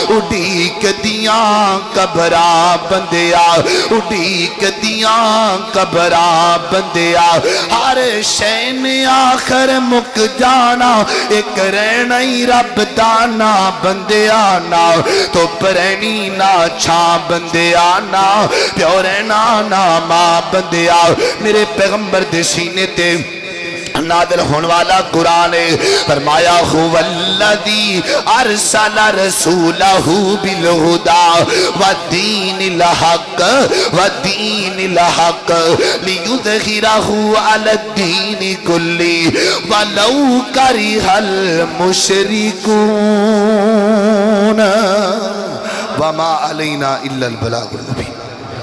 اڈیک دیاں قبراں بندیا اڈیک دیاں قبراں بندیا ہر شین آخر مک جانا ایک رہنا ہی رب دانا بندیا نا تو پرینی نا چھا بندیا نا پیورے نا ماں بندیا میرے پیغمبر دے سینے تے نازل ہونے والا قرآن ہے۔ فرمایا هو الذی ارسل رسولہ بالہدی والدین الحق لیظہرہ علی الدین کلی ولو کرہ المشرکون وما علینا الا البلاغ المبین۔